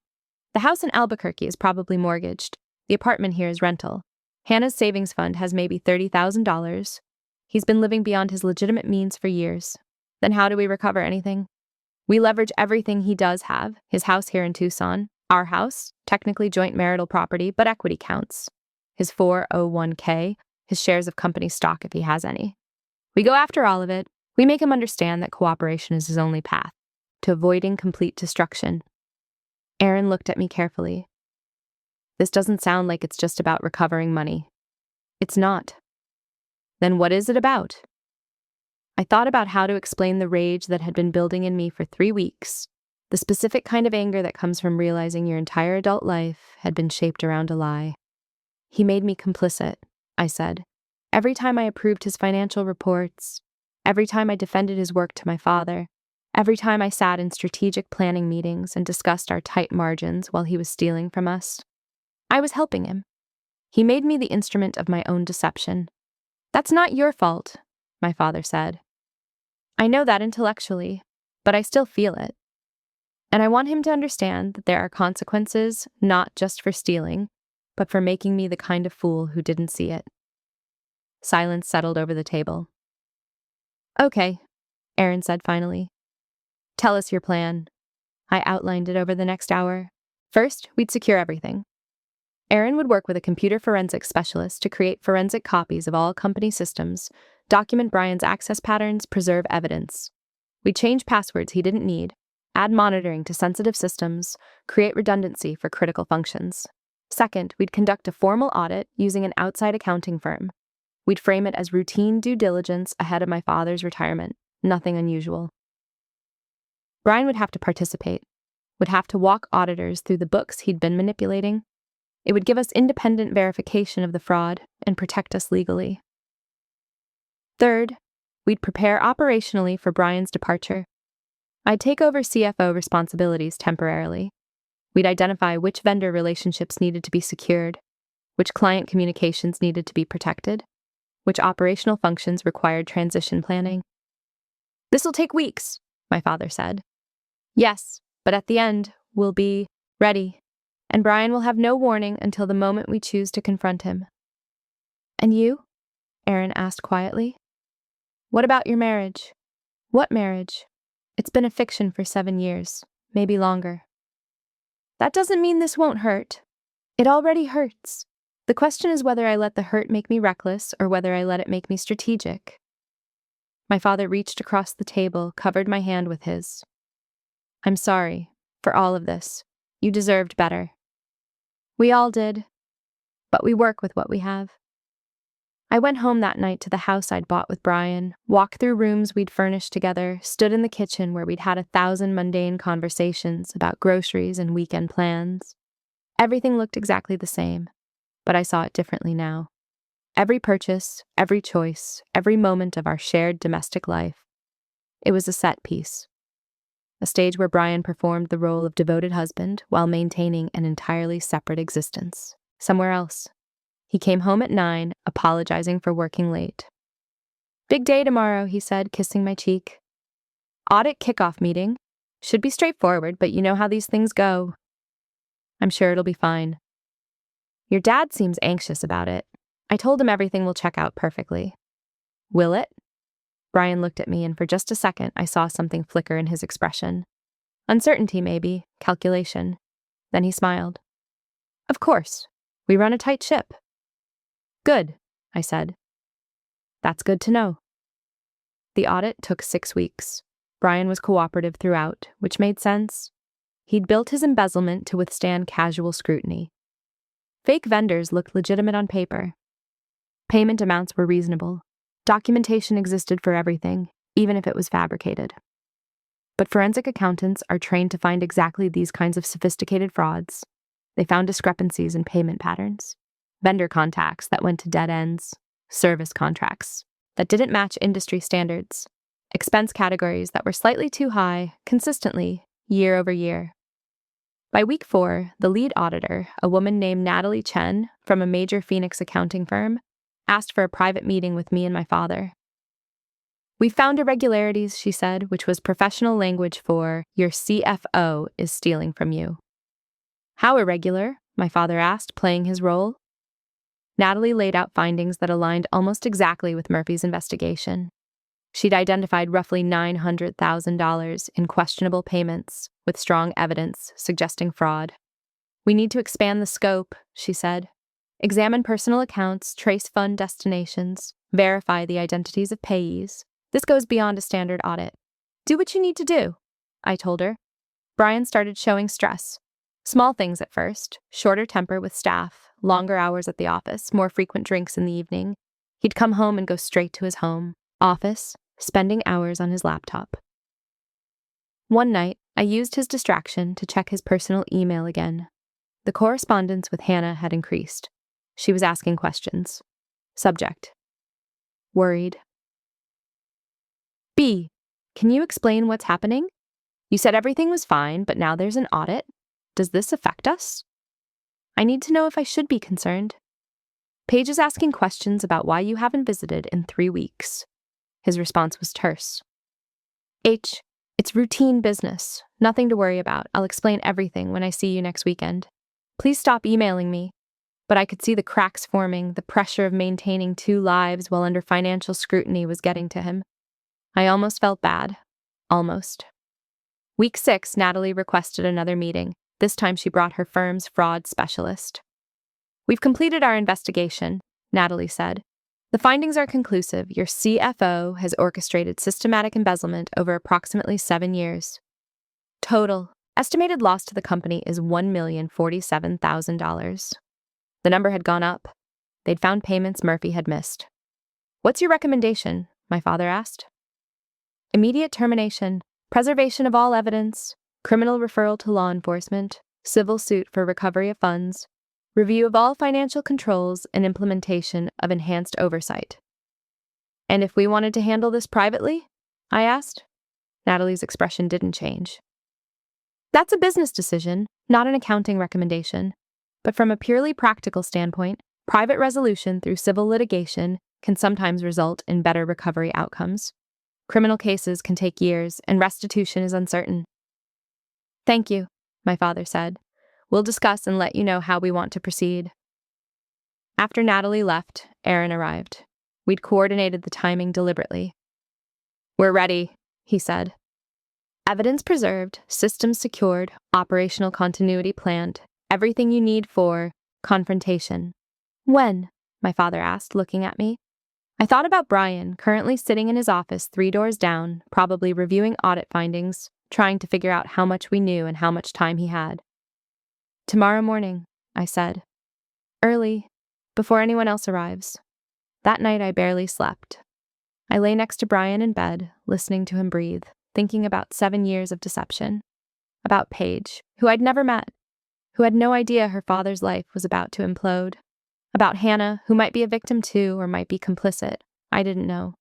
The house in Albuquerque is probably mortgaged. The apartment here is rental. Hannah's savings fund has maybe $30,000. He's been living beyond his legitimate means for years. Then how do we recover anything? We leverage everything he does have, his house here in Tucson, our house, technically joint marital property, but equity counts. His 401k, his shares of company stock if he has any. We go after all of it. We make him understand that cooperation is his only path to avoiding complete destruction. Aaron looked at me carefully. This doesn't sound like it's just about recovering money. It's not. Then what is it about? I thought about how to explain the rage that had been building in me for 3 weeks, the specific kind of anger that comes from realizing your entire adult life had been shaped around a lie. He made me complicit, I said. Every time I approved his financial reports, every time I defended his work to my father, every time I sat in strategic planning meetings and discussed our tight margins while he was stealing from us, I was helping him. He made me the instrument of my own deception. That's not your fault, my father said. I know that intellectually, but I still feel it. And I want him to understand that there are consequences not just for stealing, but for making me the kind of fool who didn't see it. Silence settled over the table. Okay, Aaron said finally. Tell us your plan. I outlined it over the next hour. First, we'd secure everything. Aaron would work with a computer forensics specialist to create forensic copies of all company systems, document Brian's access patterns, preserve evidence. We'd change passwords he didn't need, add monitoring to sensitive systems, create redundancy for critical functions. Second, we'd conduct a formal audit using an outside accounting firm. We'd frame it as routine due diligence ahead of my father's retirement, nothing unusual. Brian would have to participate, would have to walk auditors through the books he'd been manipulating. It would give us independent verification of the fraud and protect us legally. Third, we'd prepare operationally for Brian's departure. I'd take over CFO responsibilities temporarily. We'd identify which vendor relationships needed to be secured, which client communications needed to be protected, which operational functions required transition planning. This'll take weeks, my father said. Yes, but at the end, we'll be ready, and Brian will have no warning until the moment we choose to confront him. And you? Aaron asked quietly. What about your marriage? What marriage? It's been a fiction for 7 years, maybe longer. That doesn't mean this won't hurt. It already hurts. The question is whether I let the hurt make me reckless or whether I let it make me strategic. My father reached across the table, covered my hand with his. I'm sorry for all of this. You deserved better. We all did, but we work with what we have. I went home that night to the house I'd bought with Brian, walked through rooms we'd furnished together, stood in the kitchen where we'd had 1,000 mundane conversations about groceries and weekend plans. Everything looked exactly the same, but I saw it differently now. Every purchase, every choice, every moment of our shared domestic life. It was a set piece. A stage where Brian performed the role of devoted husband while maintaining an entirely separate existence, somewhere else. He came home at 9, apologizing for working late. Big day tomorrow, he said, kissing my cheek. Audit kickoff meeting. Should be straightforward, but you know how these things go. I'm sure it'll be fine. Your dad seems anxious about it. I told him everything will check out perfectly. Will it? Brian looked at me, and for just a second, I saw something flicker in his expression. Uncertainty, maybe, calculation. Then he smiled. Of course. We run a tight ship. Good, I said. That's good to know. The audit took 6 weeks. Brian was cooperative throughout, which made sense. He'd built his embezzlement to withstand casual scrutiny. Fake vendors looked legitimate on paper. Payment amounts were reasonable. Documentation existed for everything, even if it was fabricated. But forensic accountants are trained to find exactly these kinds of sophisticated frauds. They found discrepancies in payment patterns, vendor contacts that went to dead ends, service contracts that didn't match industry standards, expense categories that were slightly too high, consistently, year over year. By week 4, the lead auditor, a woman named Natalie Chen from a major Phoenix accounting firm, asked for a private meeting with me and my father. "We found irregularities," she said, which was professional language for, "Your CFO is stealing from you." "How irregular?" my father asked, playing his role. Natalie laid out findings that aligned almost exactly with Murphy's investigation. She'd identified roughly $900,000 in questionable payments, with strong evidence suggesting fraud. "We need to expand the scope," she said. "Examine personal accounts, trace fund destinations, verify the identities of payees. This goes beyond a standard audit." "Do what you need to do," I told her. Brian started showing stress. Small things at first: shorter temper with staff, longer hours at the office, more frequent drinks in the evening. He'd come home and go straight to his home office, spending hours on his laptop. One night, I used his distraction to check his personal email again. The correspondence with Hannah had increased. She was asking questions. Subject: worried. B: Can you explain what's happening? You said everything was fine, but now there's an audit. Does this affect us? I need to know if I should be concerned. Paige is asking questions about why you haven't visited in 3 weeks. His response was terse. H: It's routine business. Nothing to worry about. I'll explain everything when I see you next weekend. Please stop emailing me. But I could see the cracks forming. The pressure of maintaining 2 lives while under financial scrutiny was getting to him. I almost felt bad. Almost. Week 6, Natalie requested another meeting. This time she brought her firm's fraud specialist. "We've completed our investigation," Natalie said. "The findings are conclusive. Your CFO has orchestrated systematic embezzlement over approximately 7 years. Total estimated loss to the company is $1,047,000. The number had gone up. They'd found payments Murphy had missed. "What's your recommendation?" my father asked. "Immediate termination, preservation of all evidence, criminal referral to law enforcement, civil suit for recovery of funds, review of all financial controls, and implementation of enhanced oversight." "And if we wanted to handle this privately?" I asked. Natalie's expression didn't change. "That's a business decision, not an accounting recommendation. But from a purely practical standpoint, private resolution through civil litigation can sometimes result in better recovery outcomes. Criminal cases can take years, and restitution is uncertain." "Thank you," my father said. "We'll discuss and let you know how we want to proceed." After Natalie left, Aaron arrived. We'd coordinated the timing deliberately. "We're ready," he said. "Evidence preserved, systems secured, operational continuity planned, everything you need for confrontation." "When?" my father asked, looking at me. I thought about Brian, currently sitting in his office 3 doors down, probably reviewing audit findings, trying to figure out how much we knew and how much time he had. "Tomorrow morning," I said. "Early, before anyone else arrives." That night I barely slept. I lay next to Brian in bed, listening to him breathe, thinking about 7 years of deception. About Paige, who I'd never met, who had no idea her father's life was about to implode. About Hannah, who might be a victim too or might be complicit. I didn't know.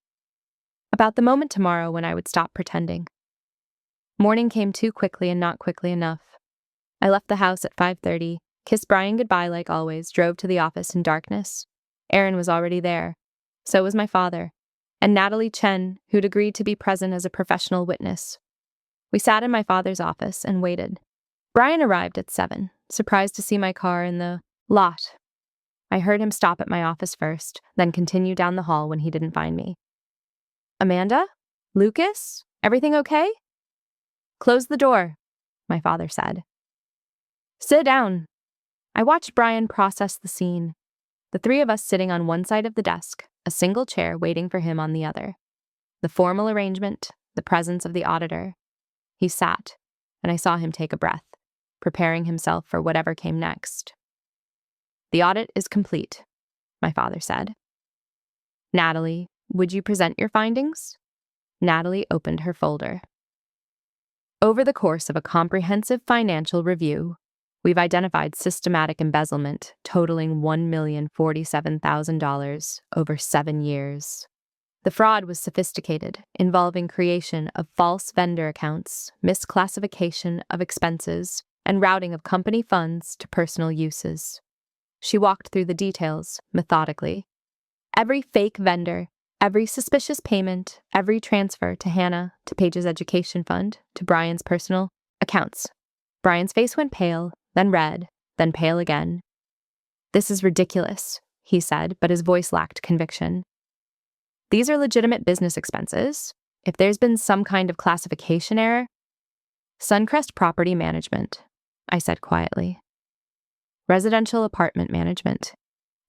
About the moment tomorrow when I would stop pretending. Morning came too quickly and not quickly enough. I left the house at 5:30, kissed Brian goodbye like always, drove to the office in darkness. Aaron was already there. So was my father, and Natalie Chen, who'd agreed to be present as a professional witness. We sat in my father's office and waited. Brian arrived at 7, surprised to see my car in the lot. I heard him stop at my office first, then continue down the hall when he didn't find me. "Amanda? Lucas? Everything okay?" "Close the door," my father said. "Sit down." I watched Brian process the scene. The 3 of us sitting on one side of the desk, a single chair waiting for him on the other. The formal arrangement, the presence of the auditor. He sat, and I saw him take a breath, preparing himself for whatever came next. "The audit is complete," my father said. "Natalie, would you present your findings?" Natalie opened her folder. "Over the course of a comprehensive financial review, we've identified systematic embezzlement totaling $1,047,000 over 7 years. The fraud was sophisticated, involving creation of false vendor accounts, misclassification of expenses, and routing of company funds to personal uses." She walked through the details methodically. Every fake vendor, every suspicious payment, every transfer to Hannah, to Paige's education fund, to Brian's personal accounts. Brian's face went pale, then red, then pale again. "This is ridiculous," he said, but his voice lacked conviction. "These are legitimate business expenses. If there's been some kind of classification error—" "Suncrest Property Management," I said quietly. "Residential apartment management.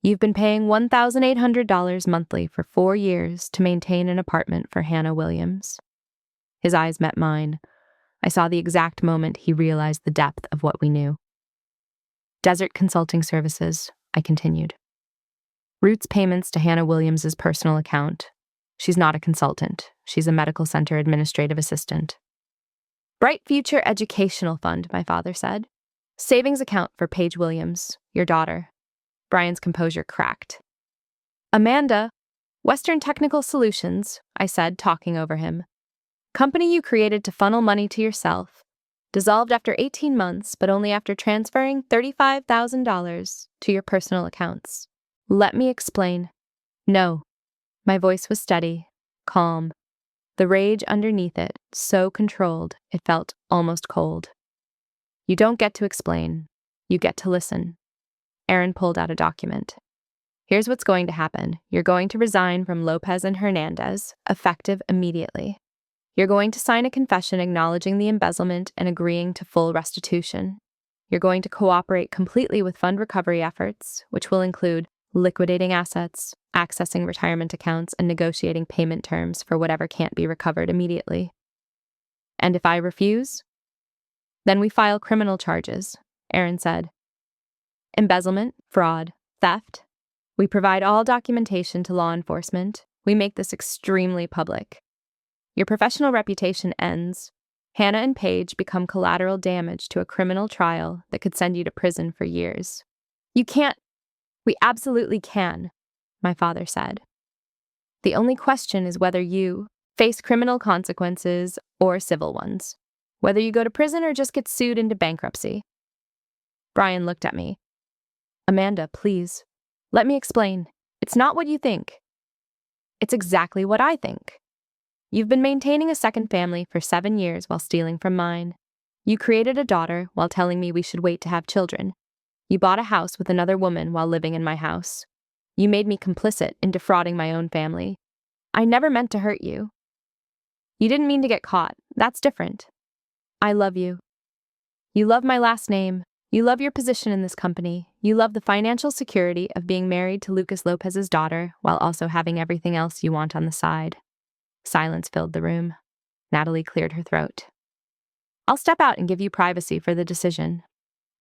You've been paying $1,800 monthly for 4 years to maintain an apartment for Hannah Williams." His eyes met mine. I saw the exact moment he realized the depth of what we knew. "Desert Consulting Services," I continued. "Routes payments to Hannah Williams's personal account. She's not a consultant. She's a medical center administrative assistant." "Bright Future Educational Fund," my father said. "Savings account for Paige Williams, your daughter." Brian's composure cracked. "Amanda, Western Technical Solutions," I said, talking over him. "Company you created to funnel money to yourself. Dissolved after 18 months, but only after transferring $35,000 to your personal accounts. Let me explain." "No." My voice was steady, calm. The rage underneath it, so controlled, it felt almost cold. "You don't get to explain. You get to listen." Aaron pulled out a document. "Here's what's going to happen. You're going to resign from Lopez and Hernandez, effective immediately. You're going to sign a confession acknowledging the embezzlement and agreeing to full restitution. You're going to cooperate completely with fund recovery efforts, which will include liquidating assets, accessing retirement accounts, and negotiating payment terms for whatever can't be recovered immediately. And if I refuse, then we file criminal charges," Aaron said. "Embezzlement, fraud, theft. We provide all documentation to law enforcement. We make this extremely public. Your professional reputation ends. Hannah and Paige become collateral damage to a criminal trial that could send you to prison for years." "You can't." "We absolutely can," my father said. "The only question is whether you face criminal consequences or civil ones. Whether you go to prison or just get sued into bankruptcy." Brian looked at me. "Amanda, please. Let me explain. It's not what you think. It's exactly what I think. You've been maintaining a second family for 7 years while stealing from mine. You created a daughter while telling me we should wait to have children. You bought a house with another woman while living in my house. You made me complicit in defrauding my own family. I never meant to hurt you. You didn't mean to get caught. That's different. I love you. You love my last name. You love your position in this company. You love the financial security of being married to Lucas Lopez's daughter while also having everything else you want on the side." Silence filled the room. Natalie cleared her throat. "I'll step out and give you privacy for the decision."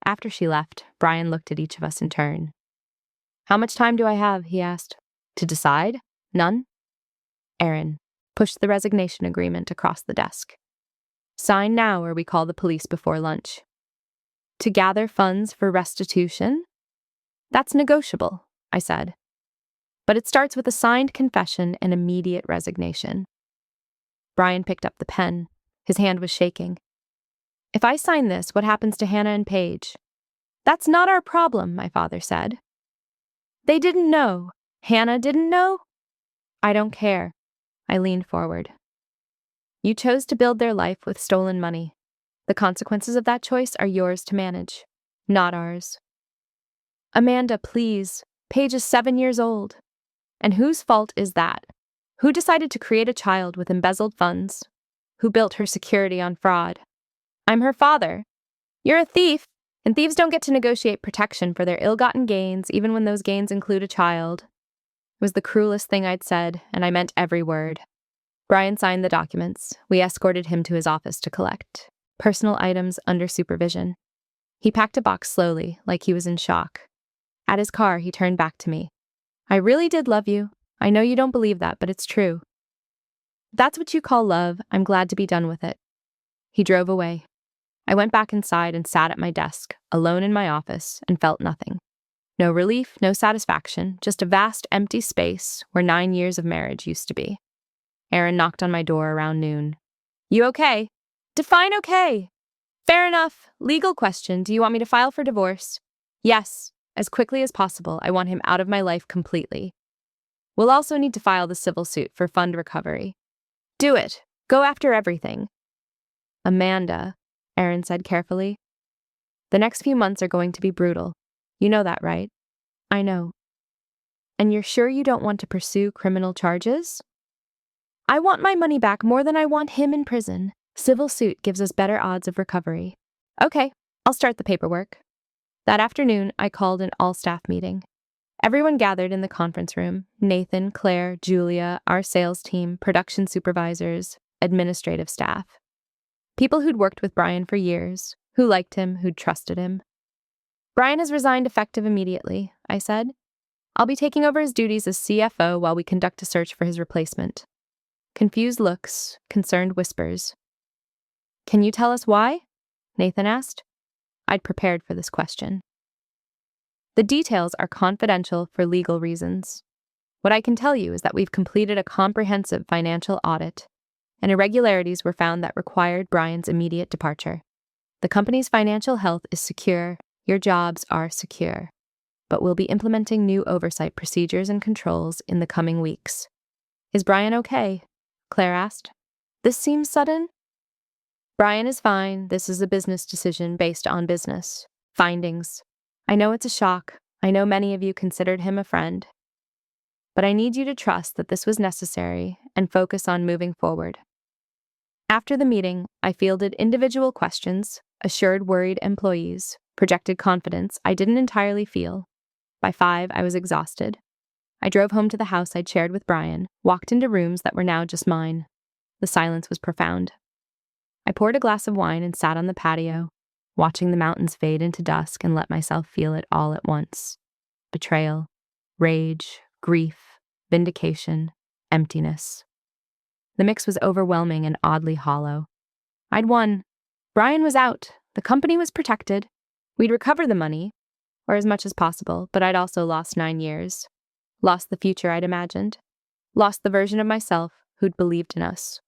After she left, Brian looked at each of us in turn. "How much time do I have?" he asked. "To decide? None?" Aaron pushed the resignation agreement across the desk. "Sign now or we call the police before lunch." "To gather funds for restitution?" "That's negotiable," I said. "But it starts with a signed confession and immediate resignation." Brian picked up the pen. His hand was shaking. "If I sign this, what happens to Hannah and Paige?" "That's not our problem," my father said. "They didn't know. Hannah didn't know?" "I don't care." I leaned forward. "You chose to build their life with stolen money. The consequences of that choice are yours to manage, not ours." "Amanda, please. Paige is 7 years old. And whose fault is that? Who decided to create a child with embezzled funds? Who built her security on fraud? I'm her father. You're a thief, and thieves don't get to negotiate protection for their ill-gotten gains, even when those gains include a child." was the cruelest thing I'd said, and I meant every word. Brian signed the documents. We escorted him to his office to collect personal items under supervision. He packed a box slowly, like he was in shock. At his car, he turned back to me. I really did love you. I know you don't believe that, but it's true. That's what you call love. I'm glad to be done with it. He drove away. I went back inside and sat at my desk, alone in my office, and felt nothing. No relief, no satisfaction, just a vast empty space where 9 years of marriage used to be. Aaron knocked on my door around noon. You okay? Define okay. Fair enough. Legal question. Do you want me to file for divorce? Yes. As quickly as possible. I want him out of my life completely. We'll also need to file the civil suit for fund recovery. Do it. Go after everything. Amanda, Aaron said carefully. The next few months are going to be brutal. You know that, right? I know. And you're sure you don't want to pursue criminal charges? I want my money back more than I want him in prison. Civil suit gives us better odds of recovery. Okay, I'll start the paperwork. That afternoon, I called an all-staff meeting. Everyone gathered in the conference room. Nathan, Claire, Julia, our sales team, production supervisors, administrative staff. People who'd worked with Brian for years, who liked him, who'd trusted him. Brian has resigned effective immediately, I said. I'll be taking over his duties as CFO while we conduct a search for his replacement. Confused looks, concerned whispers. Can you tell us why? Nathan asked. I'd prepared for this question. The details are confidential for legal reasons. What I can tell you is that we've completed a comprehensive financial audit, and irregularities were found that required Brian's immediate departure. The company's financial health is secure, your jobs are secure, but we'll be implementing new oversight procedures and controls in the coming weeks. Is Brian okay? Claire asked. This seems sudden. Brian is fine. This is a business decision based on business findings. I know it's a shock. I know many of you considered him a friend. But I need you to trust that this was necessary and focus on moving forward. After the meeting, I fielded individual questions, assured worried employees, projected confidence I didn't entirely feel. By 5, I was exhausted. I drove home to the house I'd shared with Brian, walked into rooms that were now just mine. The silence was profound. I poured a glass of wine and sat on the patio, watching the mountains fade into dusk and let myself feel it all at once. Betrayal, rage, grief, vindication, emptiness. The mix was overwhelming and oddly hollow. I'd won. Brian was out. The company was protected. We'd recover the money, or as much as possible, but I'd also lost 9 years. Lost the future I'd imagined. Lost the version of myself who'd believed in us.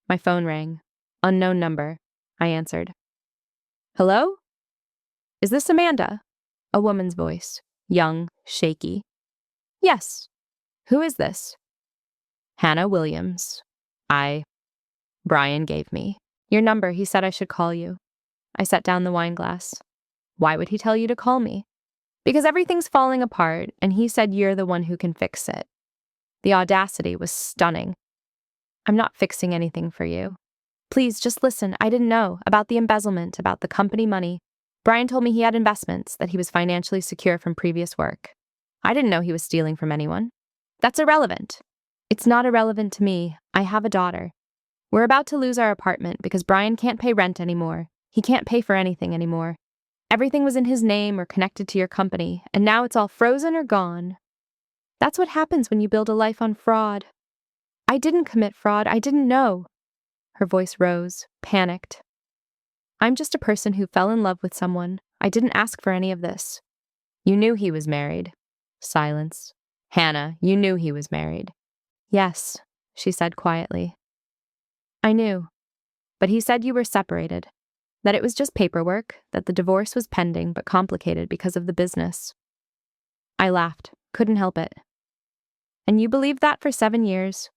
My phone rang. Unknown number. I answered. Hello? Is this Amanda? A woman's voice. Young, shaky. Yes. Who is this? Hannah Williams. Brian gave me. Your number, he said I should call you. I set down the wine glass. Why would he tell you to call me? Because everything's falling apart, and he said you're the one who can fix it. The audacity was stunning. I'm not fixing anything for you. Please, just listen. I didn't know about the embezzlement, about the company money. Brian told me he had investments, that he was financially secure from previous work. I didn't know he was stealing from anyone. That's irrelevant. It's not irrelevant to me. I have a daughter. We're about to lose our apartment because Brian can't pay rent anymore. He can't pay for anything anymore. Everything was in his name or connected to your company, and now it's all frozen or gone. That's what happens when you build a life on fraud. I didn't commit fraud. I didn't know. Her voice rose, panicked. I'm just a person who fell in love with someone. I didn't ask for any of this. You knew he was married. Silence. Hannah, you knew he was married. Yes, she said quietly. I knew. But he said you were separated. That it was just paperwork, that the divorce was pending but complicated because of the business. I laughed. Couldn't help it. And you believed that for 7 years?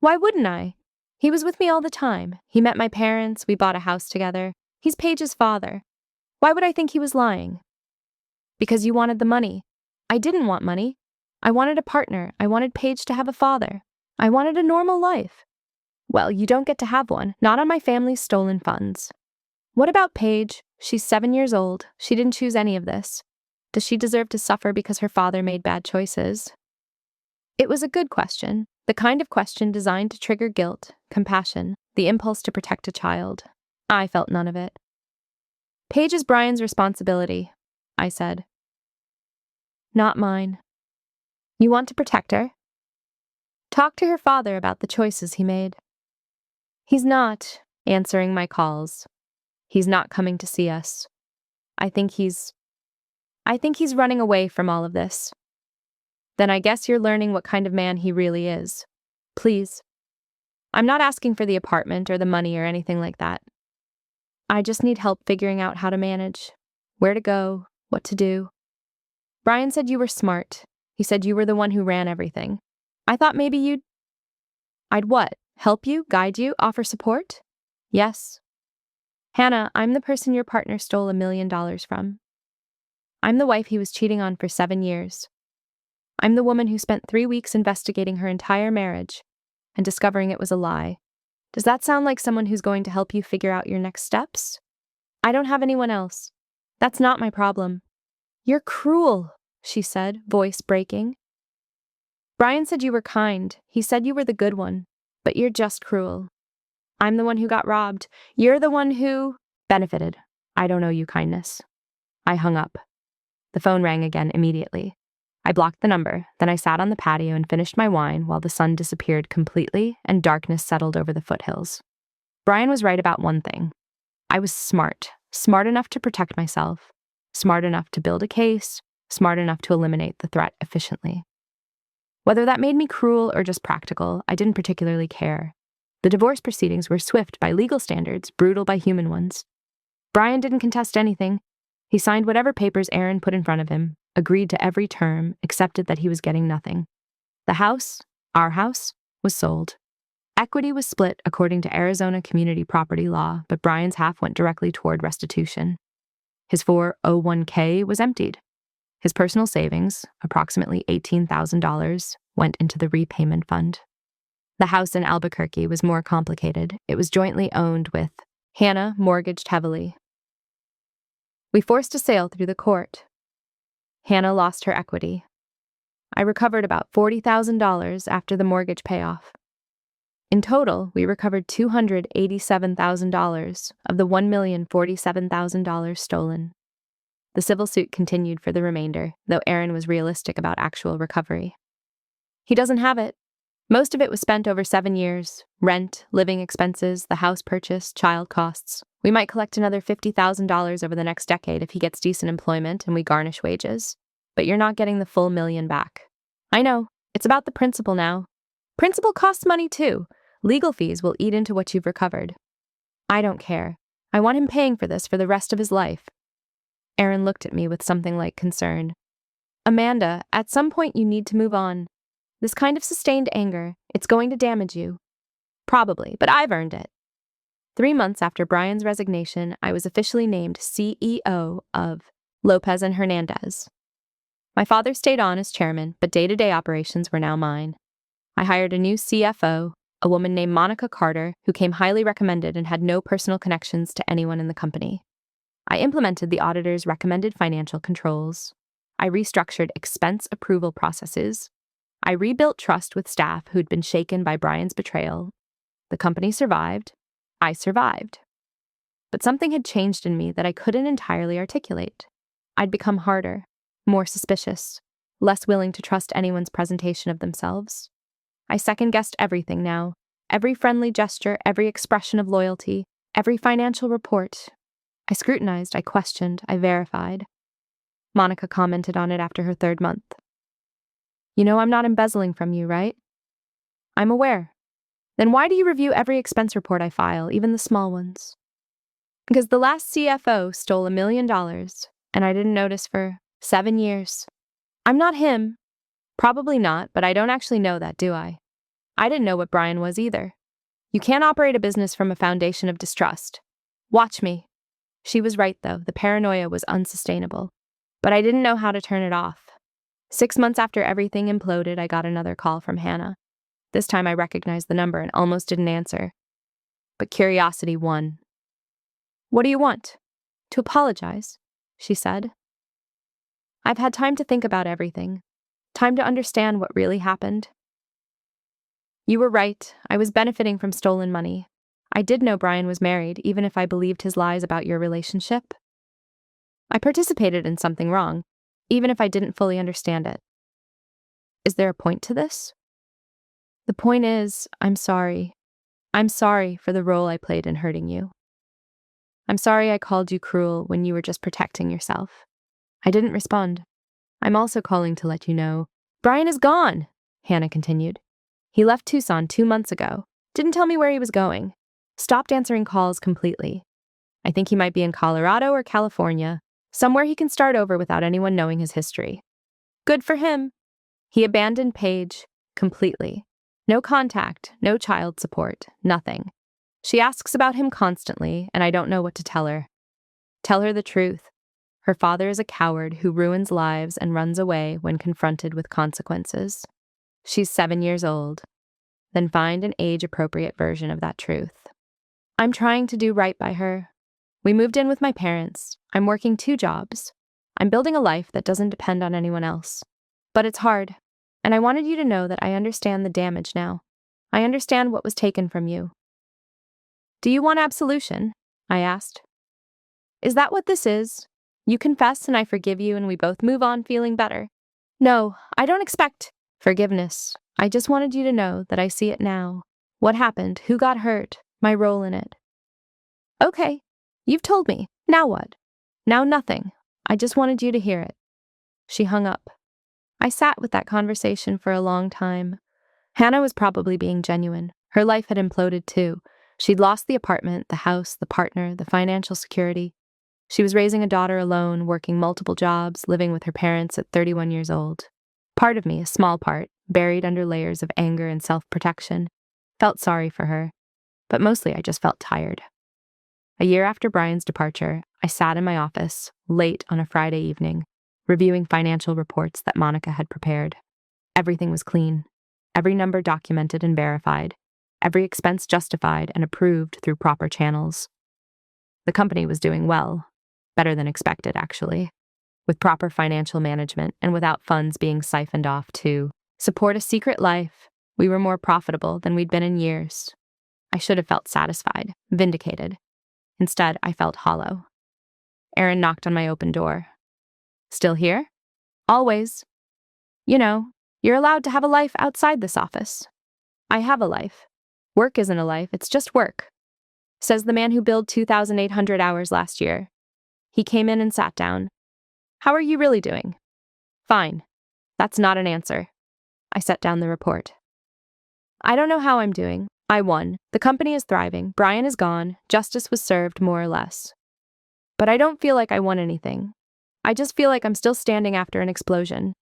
Why wouldn't I? He was with me all the time. He met my parents. We bought a house together. He's Paige's father. Why would I think he was lying? Because you wanted the money. I didn't want money. I wanted a partner. I wanted Paige to have a father. I wanted a normal life. Well, you don't get to have one, not on my family's stolen funds. What about Paige? She's 7 years old. She didn't choose any of this. Does she deserve to suffer because her father made bad choices? It was a good question, the kind of question designed to trigger guilt, compassion, the impulse to protect a child. I felt none of it. Paige is Brian's responsibility, I said. Not mine. You want to protect her? Talk to her father about the choices he made. He's not answering my calls. He's not coming to see us. I think he's running away from all of this. Then I guess you're learning what kind of man he really is. Please. I'm not asking for the apartment or the money or anything like that. I just need help figuring out how to manage, where to go, what to do. Brian said you were smart. He said you were the one who ran everything. I thought maybe I'd what? Help you, guide you, offer support? Yes. Hannah, I'm the person your partner stole $1 million from. I'm the wife he was cheating on for 7 years. I'm the woman who spent 3 weeks investigating her entire marriage and discovering it was a lie. Does that sound like someone who's going to help you figure out your next steps? I don't have anyone else. That's not my problem. You're cruel, she said, voice breaking. Brian said you were kind. He said you were the good one, but you're just cruel. I'm the one who got robbed. You're the one who benefited. I don't owe you kindness. I hung up. The phone rang again immediately. I blocked the number, then I sat on the patio and finished my wine while the sun disappeared completely and darkness settled over the foothills. Brian was right about one thing. I was smart enough to protect myself, smart enough to build a case, smart enough to eliminate the threat efficiently. Whether that made me cruel or just practical, I didn't particularly care. The divorce proceedings were swift by legal standards, brutal by human ones. Brian didn't contest anything. He signed whatever papers Aaron put in front of him, agreed to every term, accepted that he was getting nothing. The house, our house, was sold. Equity was split according to Arizona community property law, but Brian's half went directly toward restitution. His 401k was emptied. His personal savings, approximately $18,000, went into the repayment fund. The house in Albuquerque was more complicated. It was jointly owned with Hannah, mortgaged heavily. We forced a sale through the court. Hannah lost her equity. I recovered about $40,000 after the mortgage payoff. In total, we recovered $287,000 of the $1,047,000 stolen. The civil suit continued for the remainder, though Aaron was realistic about actual recovery. He doesn't have it. Most of it was spent over 7 years. Rent, living expenses, the house purchase, child costs. We might collect another $50,000 over the next decade if he gets decent employment and we garnish wages. But you're not getting the full $1 million back. I know. It's about the principal now. Principal costs money too. Legal fees will eat into what you've recovered. I don't care. I want him paying for this for the rest of his life. Aaron looked at me with something like concern. Amanda, at some point you need to move on. This kind of sustained anger, it's going to damage you. Probably, but I've earned it. 3 months after Brian's resignation, I was officially named CEO of Lopez and Hernandez. My father stayed on as chairman, but day-to-day operations were now mine. I hired a new CFO, a woman named Monica Carter, who came highly recommended and had no personal connections to anyone in the company. I implemented the auditor's recommended financial controls. I restructured expense approval processes. I rebuilt trust with staff who'd been shaken by Brian's betrayal. The company survived. I survived. But something had changed in me that I couldn't entirely articulate. I'd become harder, more suspicious, less willing to trust anyone's presentation of themselves. I second-guessed everything now. Every friendly gesture, every expression of loyalty, every financial report. I scrutinized, I questioned, I verified. Monica commented on it after her 3rd month. You know I'm not embezzling from you, right? I'm aware. Then why do you review every expense report I file, even the small ones? Because the last CFO stole $1 million, and I didn't notice for 7 years. I'm not him. Probably not, but I don't actually know that, do I? I didn't know what Brian was either. You can't operate a business from a foundation of distrust. Watch me. She was right, though. The paranoia was unsustainable. But I didn't know how to turn it off. 6 months after everything imploded, I got another call from Hannah. This time I recognized the number and almost didn't answer. But curiosity won. What do you want? To apologize, she said. I've had time to think about everything. Time to understand what really happened. You were right. I was benefiting from stolen money. I did know Brian was married, even if I believed his lies about your relationship. I participated in something wrong, even if I didn't fully understand it. Is there a point to this? The point is, I'm sorry. I'm sorry for the role I played in hurting you. I'm sorry I called you cruel when you were just protecting yourself. I didn't respond. I'm also calling to let you know. Brian is gone, Hannah continued. He left Tucson 2 months ago. Didn't tell me where he was going. Stopped answering calls completely. I think he might be in Colorado or California, somewhere he can start over without anyone knowing his history. Good for him. He abandoned Paige completely. No contact, no child support, nothing. She asks about him constantly, and I don't know what to tell her. Tell her the truth. Her father is a coward who ruins lives and runs away when confronted with consequences. She's 7 years old. Then find an age-appropriate version of that truth. I'm trying to do right by her. We moved in with my parents. I'm working 2 jobs. I'm building a life that doesn't depend on anyone else. But it's hard, and I wanted you to know that I understand the damage now. I understand what was taken from you. Do you want absolution? I asked. Is that what this is? You confess and I forgive you and we both move on feeling better. No, I don't expect forgiveness. I just wanted you to know that I see it now. What happened? Who got hurt? My role in it. Okay, you've told me. Now what? Now nothing. I just wanted you to hear it. She hung up. I sat with that conversation for a long time. Hannah was probably being genuine. Her life had imploded too. She'd lost the apartment, the house, the partner, the financial security. She was raising a daughter alone, working multiple jobs, living with her parents at 31 years old. Part of me, a small part, buried under layers of anger and self-protection, felt sorry for her. But mostly I just felt tired. A year after Brian's departure, I sat in my office, late on a Friday evening, reviewing financial reports that Monica had prepared. Everything was clean. Every number documented and verified. Every expense justified and approved through proper channels. The company was doing well. Better than expected, actually. With proper financial management and without funds being siphoned off to support a secret life, we were more profitable than we'd been in years. I should have felt satisfied, vindicated. Instead, I felt hollow. Aaron knocked on my open door. Still here? Always. You know, you're allowed to have a life outside this office. I have a life. Work isn't a life, it's just work. Says the man who billed 2,800 hours last year. He came in and sat down. How are you really doing? Fine. That's not an answer. I set down the report. I don't know how I'm doing. I won. The company is thriving. Brian is gone. Justice was served, more or less. But I don't feel like I won anything. I just feel like I'm still standing after an explosion.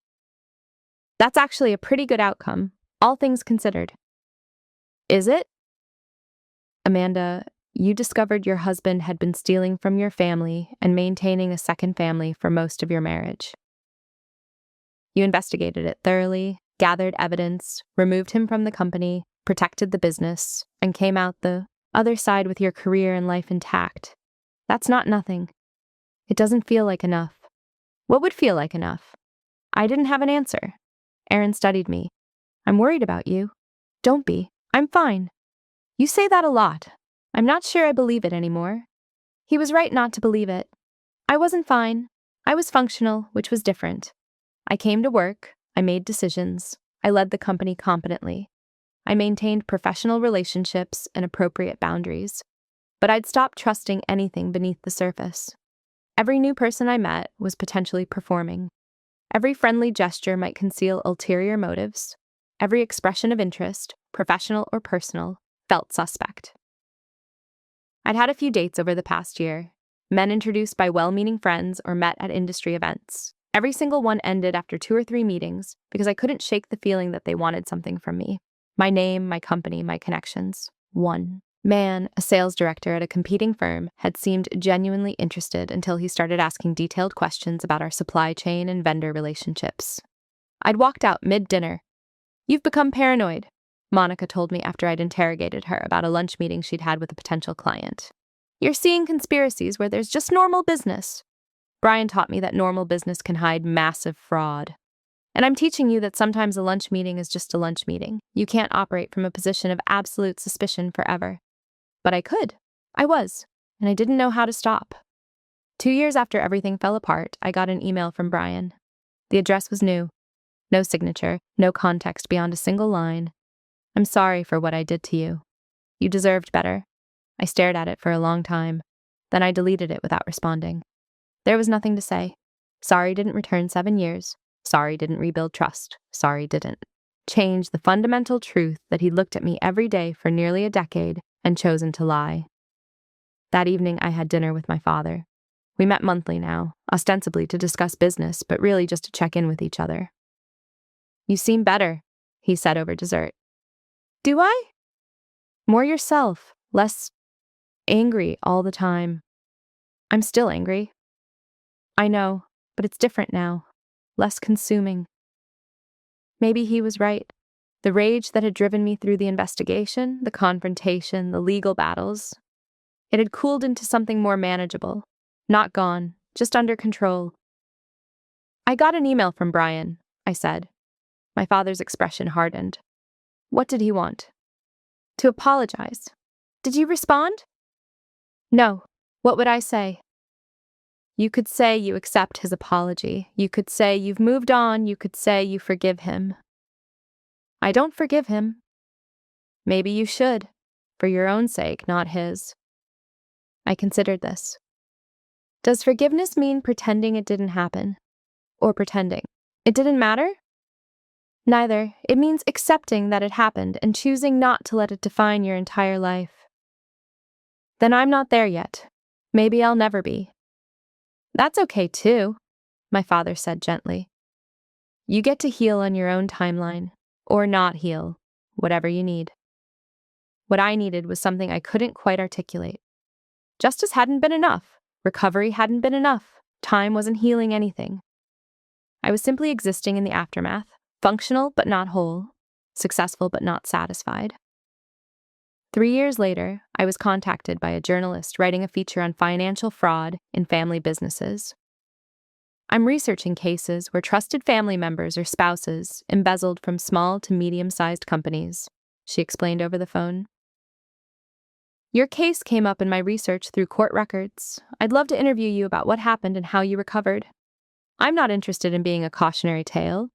That's actually a pretty good outcome, all things considered. Is it? Amanda, you discovered your husband had been stealing from your family and maintaining a second family for most of your marriage. You investigated it thoroughly, gathered evidence, removed him from the company, protected the business, and came out the other side with your career and life intact. That's not nothing. It doesn't feel like enough. What would feel like enough? I didn't have an answer. Aaron studied me. I'm worried about you. Don't be. I'm fine. You say that a lot. I'm not sure I believe it anymore. He was right not to believe it. I wasn't fine. I was functional, which was different. I came to work. I made decisions. I led the company competently. I maintained professional relationships and appropriate boundaries. But I'd stopped trusting anything beneath the surface. Every new person I met was potentially performing. Every friendly gesture might conceal ulterior motives. Every expression of interest, professional or personal, felt suspect. I'd had a few dates over the past year, men introduced by well-meaning friends or met at industry events. Every single one ended after 2 or 3 meetings because I couldn't shake the feeling that they wanted something from me. My name, my company, my connections. One man, a sales director at a competing firm, had seemed genuinely interested until he started asking detailed questions about our supply chain and vendor relationships. I'd walked out mid-dinner. You've become paranoid, Monica told me after I'd interrogated her about a lunch meeting she'd had with a potential client. You're seeing conspiracies where there's just normal business. Brian taught me that normal business can hide massive fraud. And I'm teaching you that sometimes a lunch meeting is just a lunch meeting. You can't operate from a position of absolute suspicion forever. But I could. I was. And I didn't know how to stop. 2 years after everything fell apart, I got an email from Brian. The address was new. No signature, no context beyond a single line. I'm sorry for what I did to you. You deserved better. I stared at it for a long time. Then I deleted it without responding. There was nothing to say. Sorry didn't return 7 years. Sorry didn't rebuild trust. Sorry didn't change the fundamental truth that he looked at me every day for nearly a decade and chosen to lie. That evening I had dinner with my father. We met monthly now, ostensibly to discuss business, but really just to check in with each other. You seem better, he said over dessert. Do I? More yourself, less angry all the time. I'm still angry. I know, but it's different now, less consuming. Maybe he was right. The rage that had driven me through the investigation, the confrontation, the legal battles, it had cooled into something more manageable. Not gone, just under control. I got an email from Brian, I said. My father's expression hardened. What did he want? To apologize. Did you respond? No. What would I say? You could say you accept his apology. You could say you've moved on. You could say you forgive him. I don't forgive him. Maybe you should, for your own sake, not his. I considered this. Does forgiveness mean pretending it didn't happen? Or pretending it didn't matter? Neither. It means accepting that it happened and choosing not to let it define your entire life. Then I'm not there yet. Maybe I'll never be. That's okay too, my father said gently. You get to heal on your own timeline, or not heal, whatever you need. What I needed was something I couldn't quite articulate. Justice hadn't been enough. Recovery hadn't been enough. Time wasn't healing anything. I was simply existing in the aftermath, functional but not whole, successful but not satisfied. 3 years later, I was contacted by a journalist writing a feature on financial fraud in family businesses. I'm researching cases where trusted family members or spouses embezzled from small to medium-sized companies, she explained over the phone. Your case came up in my research through court records. I'd love to interview you about what happened and how you recovered. I'm not interested in being a cautionary tale.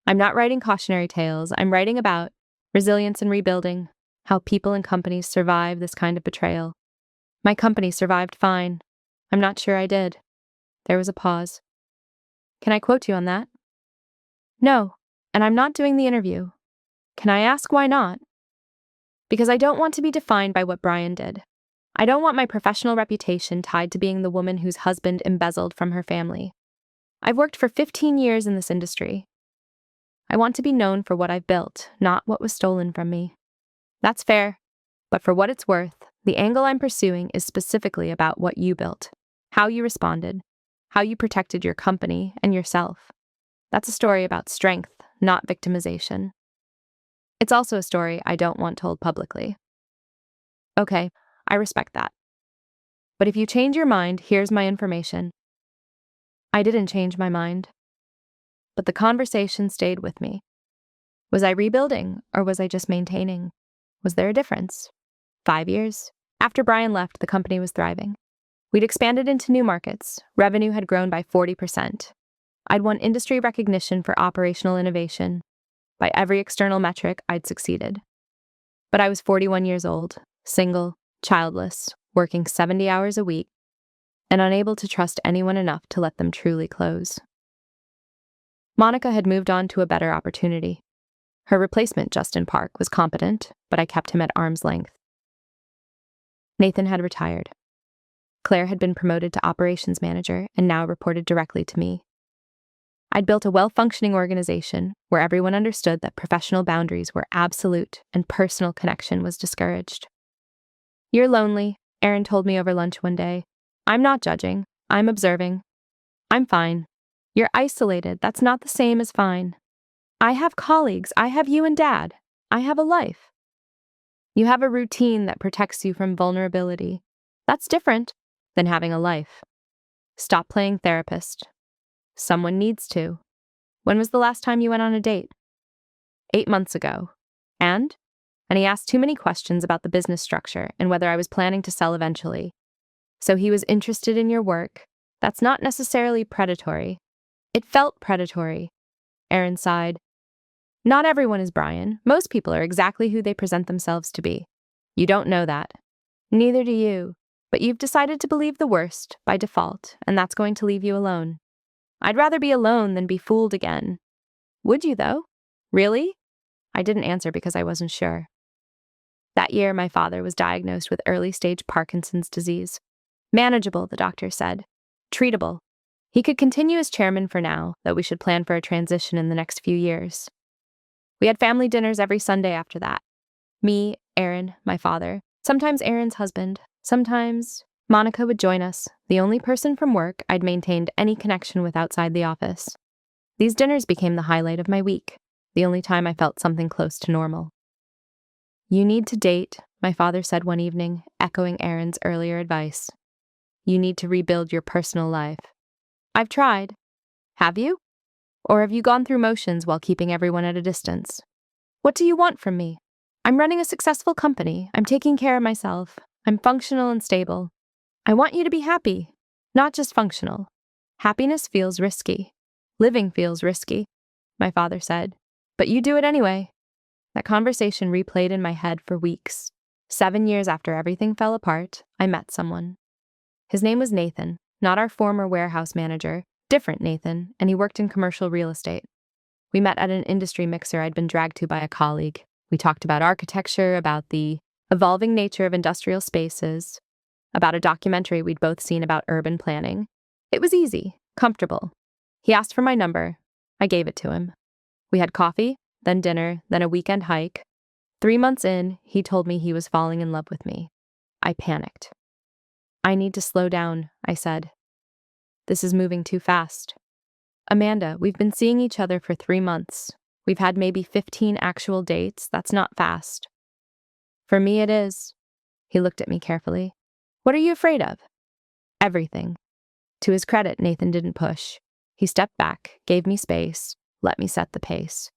I'm not writing cautionary tales. I'm writing about resilience and rebuilding, how people and companies survive this kind of betrayal. My company survived fine. I'm not sure I did. There was a pause. Can I quote you on that? No, and I'm not doing the interview. Can I ask why not? Because I don't want to be defined by what Brian did. I don't want my professional reputation tied to being the woman whose husband embezzled from her family. I've worked for 15 years in this industry. I want to be known for what I've built, not what was stolen from me. That's fair, but for what it's worth, the angle I'm pursuing is specifically about what you built, how you responded, how you protected your company and yourself. That's a story about strength, not victimization. It's also a story I don't want told publicly. Okay, I respect that. But if you change your mind, here's my information. I didn't change my mind. But the conversation stayed with me. Was I rebuilding, or was I just maintaining? Was there a difference? 5 years. After Brian left, the company was thriving. We'd expanded into new markets. Revenue had grown by 40%. I'd won industry recognition for operational innovation. By every external metric, I'd succeeded. But I was 41 years old, single, childless, working 70 hours a week, and unable to trust anyone enough to let them truly close. Monica had moved on to a better opportunity. Her replacement, Justin Park, was competent, but I kept him at arm's length. Nathan had retired. Claire had been promoted to operations manager and now reported directly to me. I'd built a well-functioning organization where everyone understood that professional boundaries were absolute and personal connection was discouraged. You're lonely, Aaron told me over lunch one day. I'm not judging. I'm observing. I'm fine. You're isolated. That's not the same as fine. I have colleagues. I have you and Dad. I have a life. You have a routine that protects you from vulnerability. That's different than having a life. Stop playing therapist. Someone needs to. When was the last time you went on a date? 8 months ago. And? And he asked too many questions about the business structure and whether I was planning to sell eventually. So he was interested in your work. That's not necessarily predatory. It felt predatory. Aaron sighed. Not everyone is Brian. Most people are exactly who they present themselves to be. You don't know that. Neither do you. But you've decided to believe the worst by default, and that's going to leave you alone. I'd rather be alone than be fooled again. Would you, though? Really? I didn't answer because I wasn't sure. That year, my father was diagnosed with early-stage Parkinson's disease. Manageable, the doctor said. Treatable. He could continue as chairman for now, though we should plan for a transition in the next few years. We had family dinners every Sunday after that. Me, Aaron, my father, sometimes Aaron's husband, sometimes Monica would join us, the only person from work I'd maintained any connection with outside the office. These dinners became the highlight of my week, the only time I felt something close to normal. You need to date, my father said one evening, echoing Aaron's earlier advice. You need to rebuild your personal life. I've tried. Have you? Or have you gone through motions while keeping everyone at a distance? What do you want from me? I'm running a successful company. I'm taking care of myself. I'm functional and stable. I want you to be happy, not just functional. Happiness feels risky. Living feels risky, my father said. But you do it anyway. That conversation replayed in my head for weeks. 7 years after everything fell apart, I met someone. His name was Nathan, not our former warehouse manager, different Nathan, and he worked in commercial real estate. We met at an industry mixer I'd been dragged to by a colleague. We talked about architecture, about the evolving nature of industrial spaces, about a documentary we'd both seen about urban planning. It was easy, comfortable. He asked for my number. I gave it to him. We had coffee, then dinner, then a weekend hike. 3 months in, he told me he was falling in love with me. I panicked. I need to slow down, I said. This is moving too fast. Amanda, we've been seeing each other for 3 months. We've had maybe 15 actual dates. That's not fast. For me, it is. He looked at me carefully. What are you afraid of? Everything. To his credit, Nathan didn't push. He stepped back, gave me space, let me set the pace.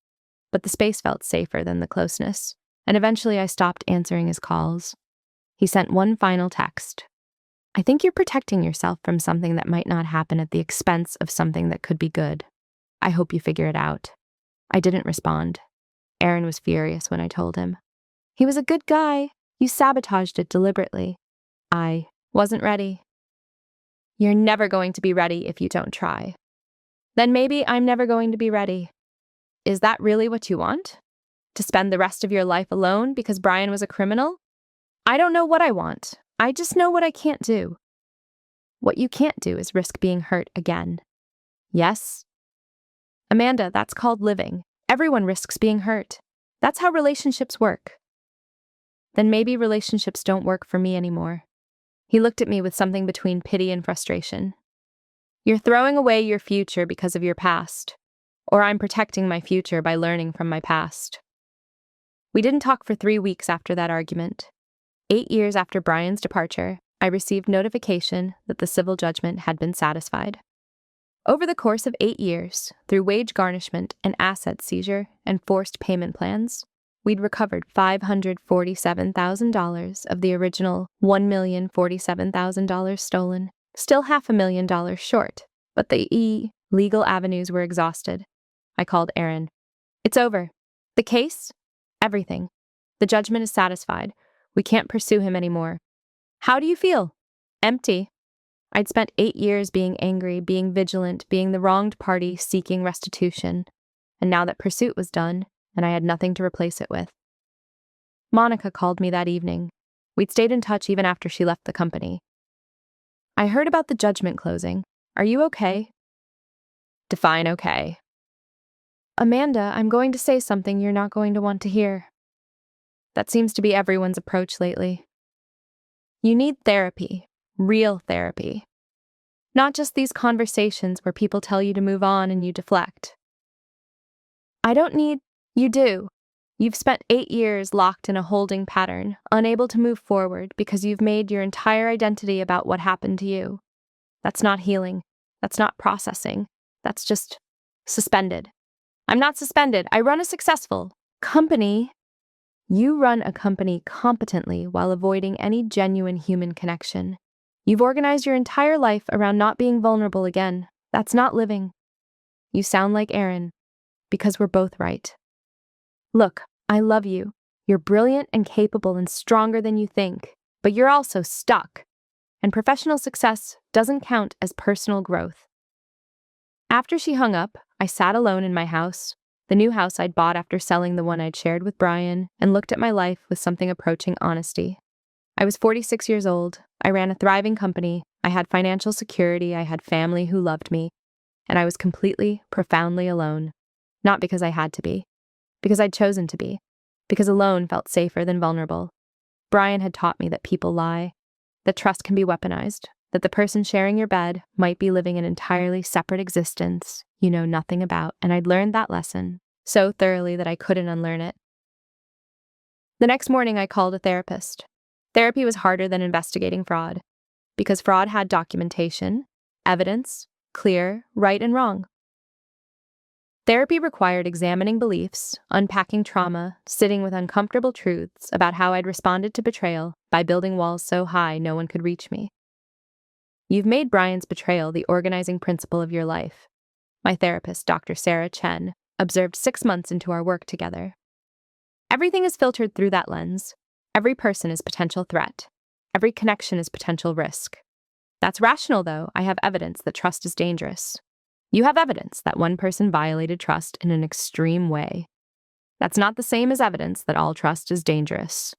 But the space felt safer than the closeness, and eventually I stopped answering his calls. He sent one final text. I think you're protecting yourself from something that might not happen at the expense of something that could be good. I hope you figure it out. I didn't respond. Aaron was furious when I told him. He was a good guy. You sabotaged it deliberately. I wasn't ready. You're never going to be ready if you don't try. Then maybe I'm never going to be ready. Is that really what you want? To spend the rest of your life alone because Brian was a criminal? I don't know what I want. I just know what I can't do. What you can't do is risk being hurt again. Yes? Amanda, that's called living. Everyone risks being hurt. That's how relationships work. Then maybe relationships don't work for me anymore. He looked at me with something between pity and frustration. You're throwing away your future because of your past, or I'm protecting my future by learning from my past. We didn't talk for 3 weeks after that argument. 8 years after Brian's departure, I received notification that the civil judgment had been satisfied. Over the course of 8 years, through wage garnishment and asset seizure and forced payment plans, we'd recovered $547,000 of the original $1,047,000 stolen, still $500,000 short, but the legal avenues were exhausted. I called Aaron. It's over. The case? Everything. The judgment is satisfied. We can't pursue him anymore. How do you feel? Empty. I'd spent 8 years being angry, being vigilant, being the wronged party, seeking restitution. And now that pursuit was done, and I had nothing to replace it with. Monica called me that evening. We'd stayed in touch even after she left the company. I heard about the judgment closing. Are you okay? Define okay. Amanda, I'm going to say something you're not going to want to hear. That seems to be everyone's approach lately. You need therapy, real therapy. Not just these conversations where people tell you to move on and you deflect. I don't need... You do. You've spent 8 years locked in a holding pattern, unable to move forward because you've made your entire identity about what happened to you. That's not healing. That's not processing. That's just suspended. I'm not suspended. I run a successful company. You run a company competently while avoiding any genuine human connection. You've organized your entire life around not being vulnerable again. That's not living. You sound like Aaron, because we're both right. Look, I love you. You're brilliant and capable and stronger than you think, but you're also stuck. And professional success doesn't count as personal growth. After she hung up, I sat alone in my house, the new house I'd bought after selling the one I'd shared with Brian, and looked at my life with something approaching honesty. I was 46 years old. I ran a thriving company. I had financial security. I had family who loved me. And I was completely, profoundly alone. Not because I had to be. Because I'd chosen to be. Because alone felt safer than vulnerable. Brian had taught me that people lie, that trust can be weaponized, that the person sharing your bed might be living an entirely separate existence you know nothing about, and I'd learned that lesson so thoroughly that I couldn't unlearn it. The next morning, I called a therapist. Therapy was harder than investigating fraud, because fraud had documentation, evidence, clear, right and wrong. Therapy required examining beliefs, unpacking trauma, sitting with uncomfortable truths about how I'd responded to betrayal by building walls so high no one could reach me. You've made Brian's betrayal the organizing principle of your life. My therapist, Dr. Sarah Chen, observed 6 months into our work together. Everything is filtered through that lens. Every person is potential threat. Every connection is potential risk. That's rational, though. I have evidence that trust is dangerous. You have evidence that one person violated trust in an extreme way. That's not the same as evidence that all trust is dangerous.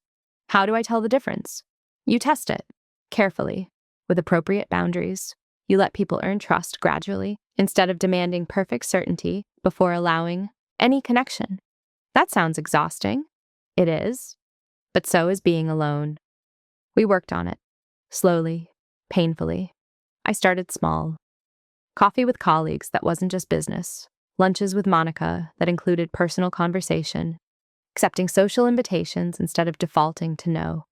How do I tell the difference? You test it, carefully, with appropriate boundaries. You let people earn trust gradually, instead of demanding perfect certainty before allowing any connection. That sounds exhausting. It is. But so is being alone. We worked on it. Slowly, painfully. I started small. Coffee with colleagues that wasn't just business. Lunches with Monica that included personal conversation. Accepting social invitations instead of defaulting to no.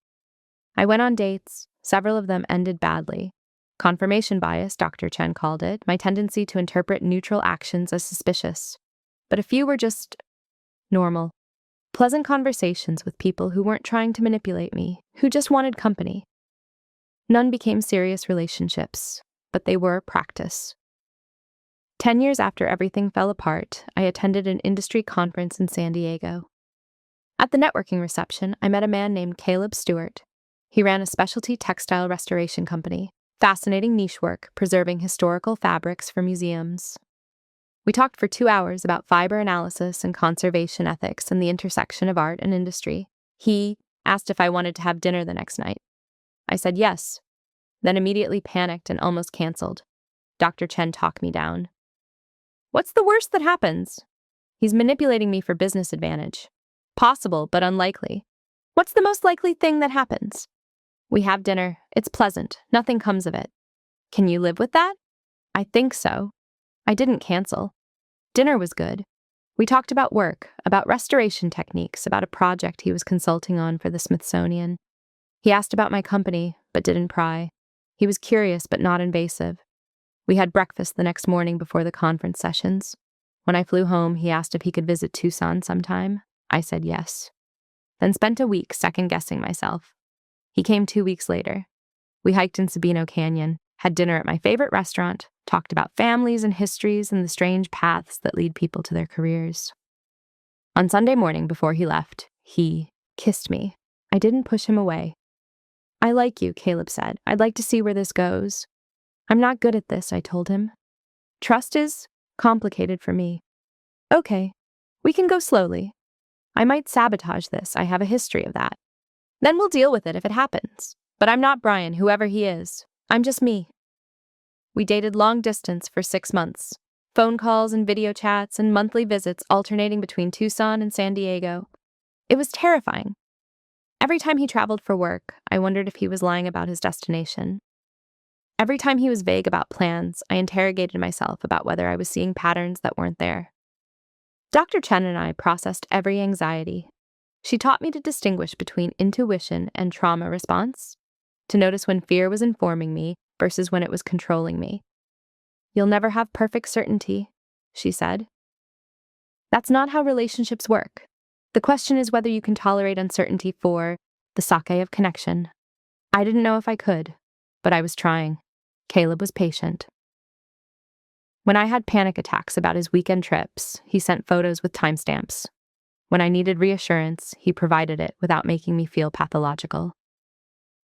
I went on dates. Several of them ended badly. Confirmation bias, Dr. Chen called it, my tendency to interpret neutral actions as suspicious. But a few were just normal. Pleasant conversations with people who weren't trying to manipulate me, who just wanted company. None became serious relationships, but they were practice. 10 years after everything fell apart, I attended an industry conference in San Diego. At the networking reception, I met a man named Caleb Stewart. He ran a specialty textile restoration company, fascinating niche work preserving historical fabrics for museums. We talked for 2 hours about fiber analysis and conservation ethics and the intersection of art and industry. He asked if I wanted to have dinner the next night. I said yes, then immediately panicked and almost canceled. Dr. Chen talked me down. What's the worst that happens? He's manipulating me for business advantage. Possible, but unlikely. What's the most likely thing that happens? We have dinner. It's pleasant. Nothing comes of it. Can you live with that? I think so. I didn't cancel. Dinner was good. We talked about work, about restoration techniques, about a project he was consulting on for the Smithsonian. He asked about my company, but didn't pry. He was curious, but not invasive. We had breakfast the next morning before the conference sessions. When I flew home, he asked if he could visit Tucson sometime. I said yes. Then spent a week second-guessing myself. He came 2 weeks later. We hiked in Sabino Canyon, had dinner at my favorite restaurant, talked about families and histories and the strange paths that lead people to their careers. On Sunday morning before he left, he kissed me. I didn't push him away. I like you, Caleb said. I'd like to see where this goes. I'm not good at this, I told him. Trust is complicated for me. Okay, we can go slowly. I might sabotage this. I have a history of that. Then we'll deal with it if it happens. But I'm not Brian, whoever he is. I'm just me. We dated long distance for 6 months. Phone calls and video chats and monthly visits alternating between Tucson and San Diego. It was terrifying. Every time he traveled for work, I wondered if he was lying about his destination. Every time he was vague about plans, I interrogated myself about whether I was seeing patterns that weren't there. Dr. Chen and I processed every anxiety. She taught me to distinguish between intuition and trauma response, to notice when fear was informing me versus when it was controlling me. You'll never have perfect certainty, she said. That's not how relationships work. The question is whether you can tolerate uncertainty for the sake of connection. I didn't know if I could, but I was trying. Caleb was patient. When I had panic attacks about his weekend trips, he sent photos with timestamps. When I needed reassurance, he provided it without making me feel pathological.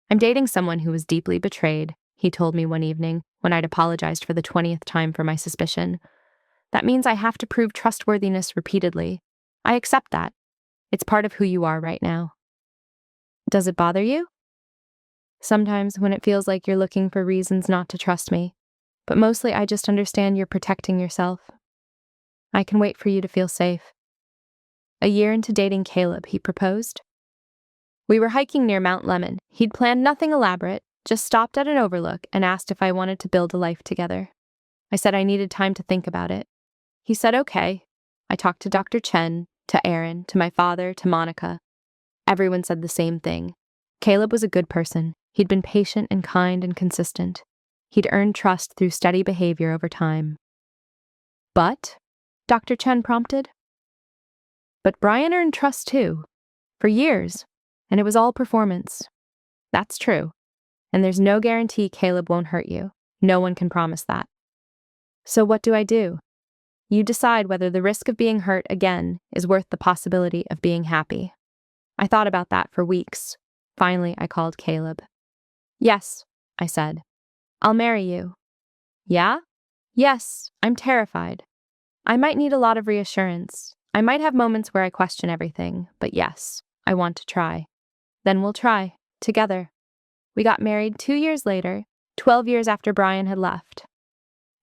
I'm dating someone who was deeply betrayed, he told me one evening when I'd apologized for the 20th time for my suspicion. That means I have to prove trustworthiness repeatedly. I accept that. It's part of who you are right now. Does it bother you? Sometimes when it feels like you're looking for reasons not to trust me, but mostly I just understand you're protecting yourself. I can wait for you to feel safe. A year into dating Caleb, he proposed. We were hiking near Mount Lemon. He'd planned nothing elaborate, just stopped at an overlook and asked if I wanted to build a life together. I said I needed time to think about it. He said okay. I talked to Dr. Chen, to Aaron, to my father, to Monica. Everyone said the same thing. Caleb was a good person. He'd been patient and kind and consistent. He'd earned trust through steady behavior over time. But, Dr. Chen prompted. But Brian earned trust too, for years, and it was all performance. That's true, and there's no guarantee Caleb won't hurt you. No one can promise that. So what do I do? You decide whether the risk of being hurt again is worth the possibility of being happy. I thought about that for weeks. Finally, I called Caleb. Yes, I said. I'll marry you. Yeah? Yes, I'm terrified. I might need a lot of reassurance. I might have moments where I question everything, but yes, I want to try. Then we'll try, together. We got married 2 years later, 12 years after Brian had left.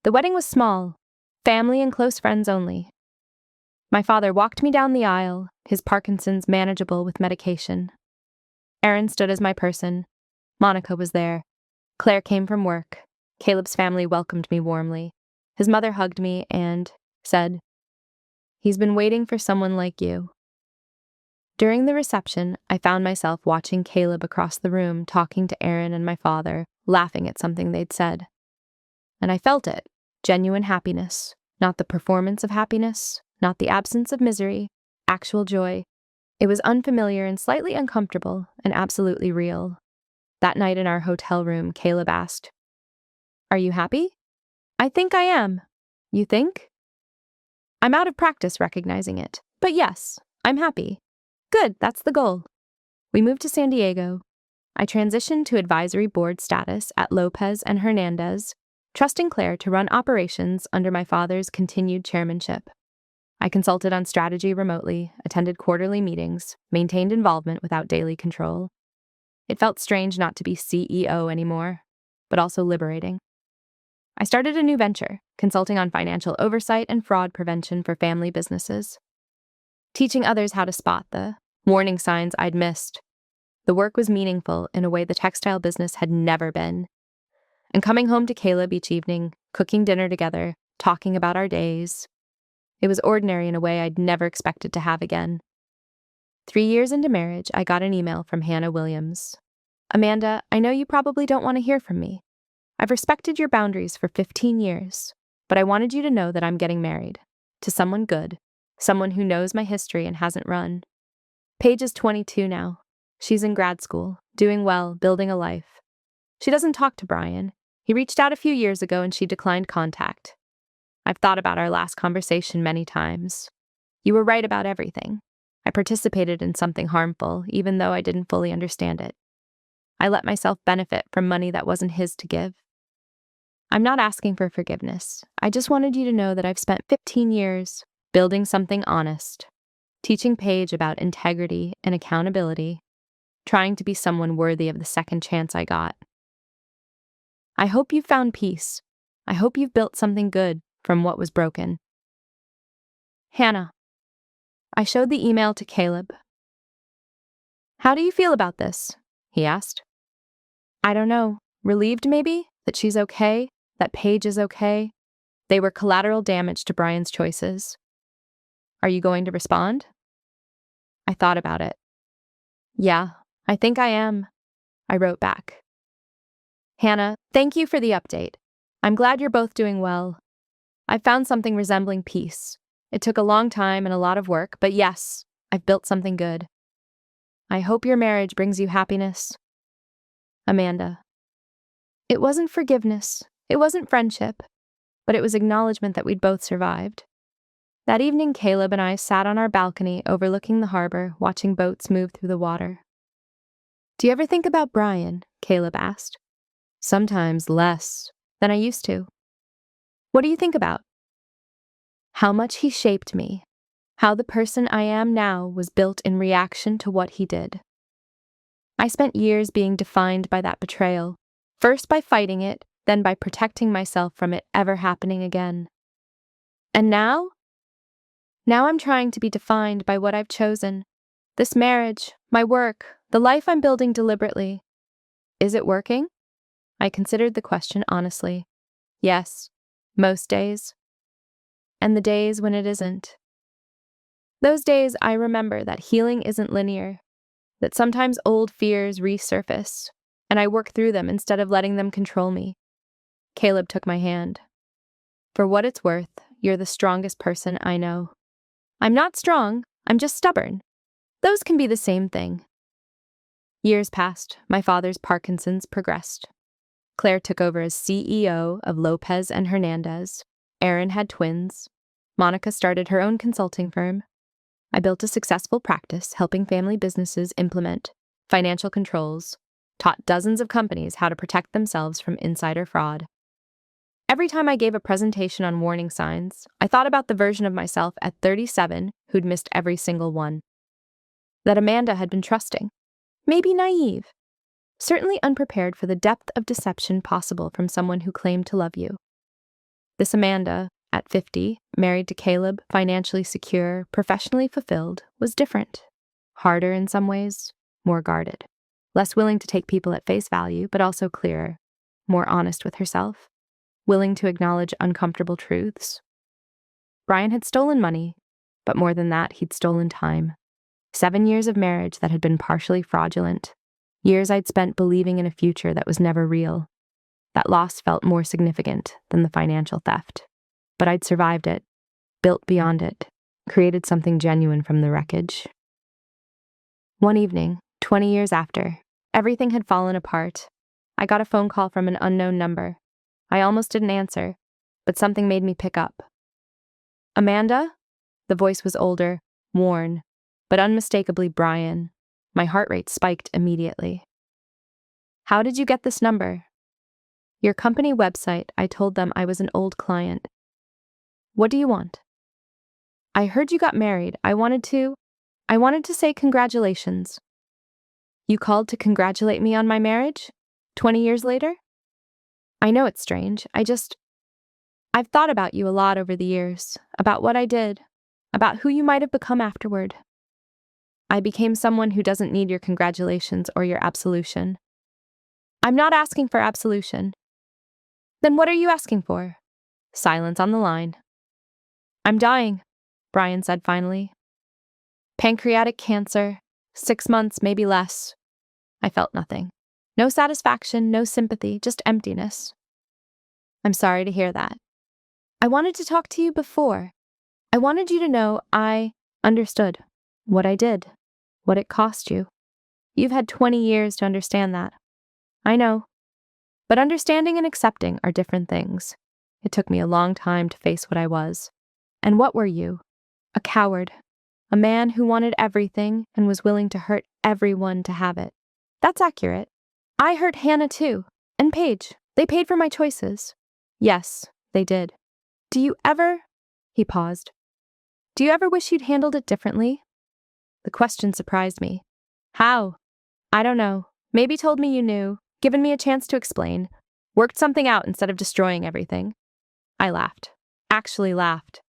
The wedding was small, family and close friends only. My father walked me down the aisle, his Parkinson's manageable with medication. Aaron stood as my person. Monica was there. Claire came from work. Caleb's family welcomed me warmly. His mother hugged me and said, "He's been waiting for someone like you." During the reception, I found myself watching Caleb across the room talking to Aaron and my father, laughing at something they'd said. And I felt it, genuine happiness, not the performance of happiness, not the absence of misery, actual joy. It was unfamiliar and slightly uncomfortable and absolutely real. That night in our hotel room, Caleb asked, "Are you happy?" "I think I am." "You think?" I'm out of practice recognizing it, but yes, I'm happy. Good, that's the goal. We moved to San Diego. I transitioned to advisory board status at Lopez and Hernandez, trusting Claire to run operations under my father's continued chairmanship. I consulted on strategy remotely, attended quarterly meetings, maintained involvement without daily control. It felt strange not to be CEO anymore, but also liberating. I started a new venture, consulting on financial oversight and fraud prevention for family businesses, teaching others how to spot the warning signs I'd missed. The work was meaningful in a way the textile business had never been. And coming home to Caleb each evening, cooking dinner together, talking about our days. It was ordinary in a way I'd never expected to have again. 3 years into marriage, I got an email from Hannah Williams. "Amanda, I know you probably don't want to hear from me. I've respected your boundaries for 15 years, but I wanted you to know that I'm getting married. To someone good, someone who knows my history and hasn't run. Paige is 22 now. She's in grad school, doing well, building a life. She doesn't talk to Brian. He reached out a few years ago and she declined contact. I've thought about our last conversation many times. You were right about everything. I participated in something harmful, even though I didn't fully understand it. I let myself benefit from money that wasn't his to give. I'm not asking for forgiveness. I just wanted you to know that I've spent 15 years building something honest, teaching Paige about integrity and accountability, trying to be someone worthy of the second chance I got. I hope you've found peace. I hope you've built something good from what was broken. Hannah." I showed the email to Caleb. "How do you feel about this?" he asked. "I don't know. Relieved maybe? That she's okay? That Paige is okay? They were collateral damage to Brian's choices. Are you going to respond?" I thought about it. "Yeah, I think I am." I wrote back. "Hannah, thank you for the update. I'm glad you're both doing well. I've found something resembling peace. It took a long time and a lot of work, but yes, I've built something good. I hope your marriage brings you happiness. Amanda. It wasn't forgiveness. It wasn't friendship, but it was acknowledgement that we'd both survived. That evening, Caleb and I sat on our balcony overlooking the harbor, watching boats move through the water. Do you ever think about Brian? Caleb asked. Sometimes less than I used to. What do you think about? How much he shaped me. How the person I am now was built in reaction to what he did. I spent years being defined by that betrayal, first by fighting it, then by protecting myself from it ever happening again. And now? Now I'm trying to be defined by what I've chosen. This marriage, my work, the life I'm building deliberately. Is it working? I considered the question honestly. Yes, most days. And the days when it isn't. Those days I remember that healing isn't linear, that sometimes old fears resurface, and I work through them instead of letting them control me. Caleb took my hand. For what it's worth, you're the strongest person I know. I'm not strong, I'm just stubborn. Those can be the same thing. Years passed, my father's Parkinson's progressed. Claire took over as CEO of Lopez and Hernandez. Aaron had twins. Monica started her own consulting firm. I built a successful practice helping family businesses implement financial controls, taught dozens of companies how to protect themselves from insider fraud. Every time I gave a presentation on warning signs, I thought about the version of myself at 37 who'd missed every single one. That Amanda had been trusting, maybe naive, certainly unprepared for the depth of deception possible from someone who claimed to love you. This Amanda, at 50, married to Caleb, financially secure, professionally fulfilled, was different. Harder in some ways, more guarded. Less willing to take people at face value, but also clearer, more honest with herself, willing to acknowledge uncomfortable truths. Brian had stolen money, but more than that, he'd stolen time. 7 years of marriage that had been partially fraudulent. Years I'd spent believing in a future that was never real. That loss felt more significant than the financial theft. But I'd survived it, built beyond it, created something genuine from the wreckage. One evening, 20 years after, everything had fallen apart. I got a phone call from an unknown number. I almost didn't answer, but something made me pick up. Amanda? The voice was older, worn, but unmistakably Brian. My heart rate spiked immediately. How did you get this number? Your company website. I told them I was an old client. What do you want? I heard you got married. I wanted to say congratulations. You called to congratulate me on my marriage? 20 years later? I know it's strange. I've thought about you a lot over the years, about what I did, about who you might have become afterward. I became someone who doesn't need your congratulations or your absolution. I'm not asking for absolution. Then what are you asking for? Silence on the line. I'm dying, Brian said finally. Pancreatic cancer, 6 months, maybe less. I felt nothing. No satisfaction, no sympathy, just emptiness. I'm sorry to hear that. I wanted to talk to you before. I wanted you to know I understood what I did, what it cost you. You've had 20 years to understand that. I know. But understanding and accepting are different things. It took me a long time to face what I was. And what were you? A coward. A man who wanted everything and was willing to hurt everyone to have it. That's accurate. I hurt Hannah too. And Paige. They paid for my choices. Yes, they did. Do you ever... He paused. Do you ever wish you'd handled it differently? The question surprised me. How? I don't know. Maybe told me you knew, given me a chance to explain, worked something out instead of destroying everything. I laughed. Actually laughed.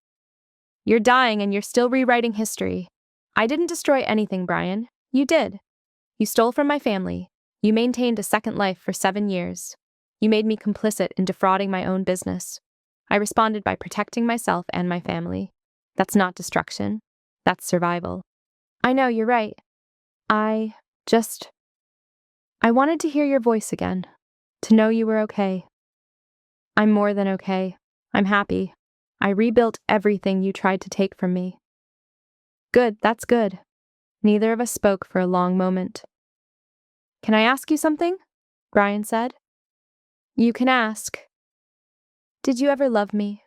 You're dying and you're still rewriting history. I didn't destroy anything, Brian. You did. You stole from my family. You maintained a second life for 7 years. You made me complicit in defrauding my own business. I responded by protecting myself and my family. That's not destruction. That's survival. I know, you're right. I wanted to hear your voice again, to know you were okay. I'm more than okay. I'm happy. I rebuilt everything you tried to take from me. Good, that's good. Neither of us spoke for a long moment. Can I ask you something? Brian said. You can ask. Did you ever love me?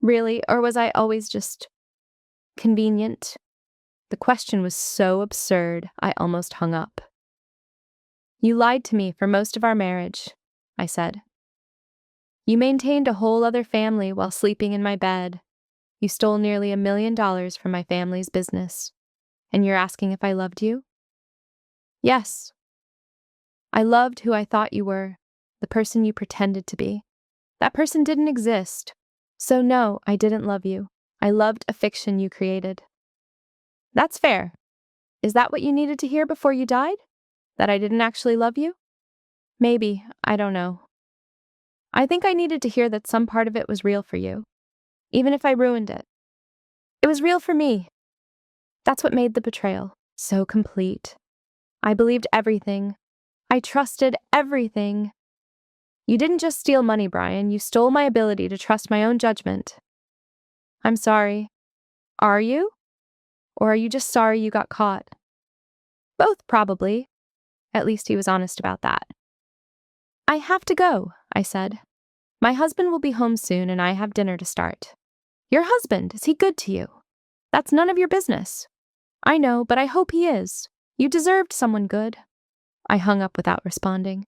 Really, or was I always just convenient? The question was so absurd, I almost hung up. You lied to me for most of our marriage, I said. You maintained a whole other family while sleeping in my bed. You stole nearly $1 million from my family's business. And you're asking if I loved you? Yes. I loved who I thought you were, the person you pretended to be. That person didn't exist. So no, I didn't love you. I loved a fiction you created. That's fair. Is that what you needed to hear before you died? That I didn't actually love you? Maybe, I don't know. I think I needed to hear that some part of it was real for you, even if I ruined it. It was real for me. That's what made the betrayal so complete. I believed everything. I trusted everything. You didn't just steal money, Brian. You stole my ability to trust my own judgment. I'm sorry. Are you? Or are you just sorry you got caught? Both, probably. At least he was honest about that. I have to go, I said. My husband will be home soon and I have dinner to start. Your husband, is he good to you? That's none of your business. I know, but I hope he is. You deserved someone good. I hung up without responding.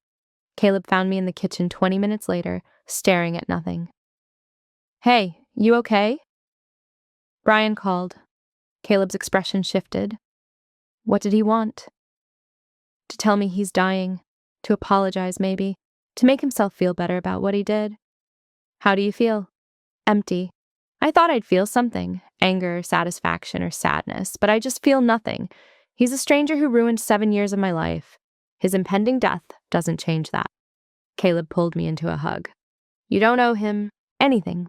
Caleb found me in the kitchen 20 minutes later, staring at nothing. Hey, you okay? Brian called. Caleb's expression shifted. What did he want? To tell me he's dying. To apologize, maybe. To make himself feel better about what he did. How do you feel? Empty. I thought I'd feel something. Anger, satisfaction, or sadness, but I just feel nothing. He's a stranger who ruined 7 years of my life. His impending death doesn't change that. Caleb pulled me into a hug. You don't owe him anything.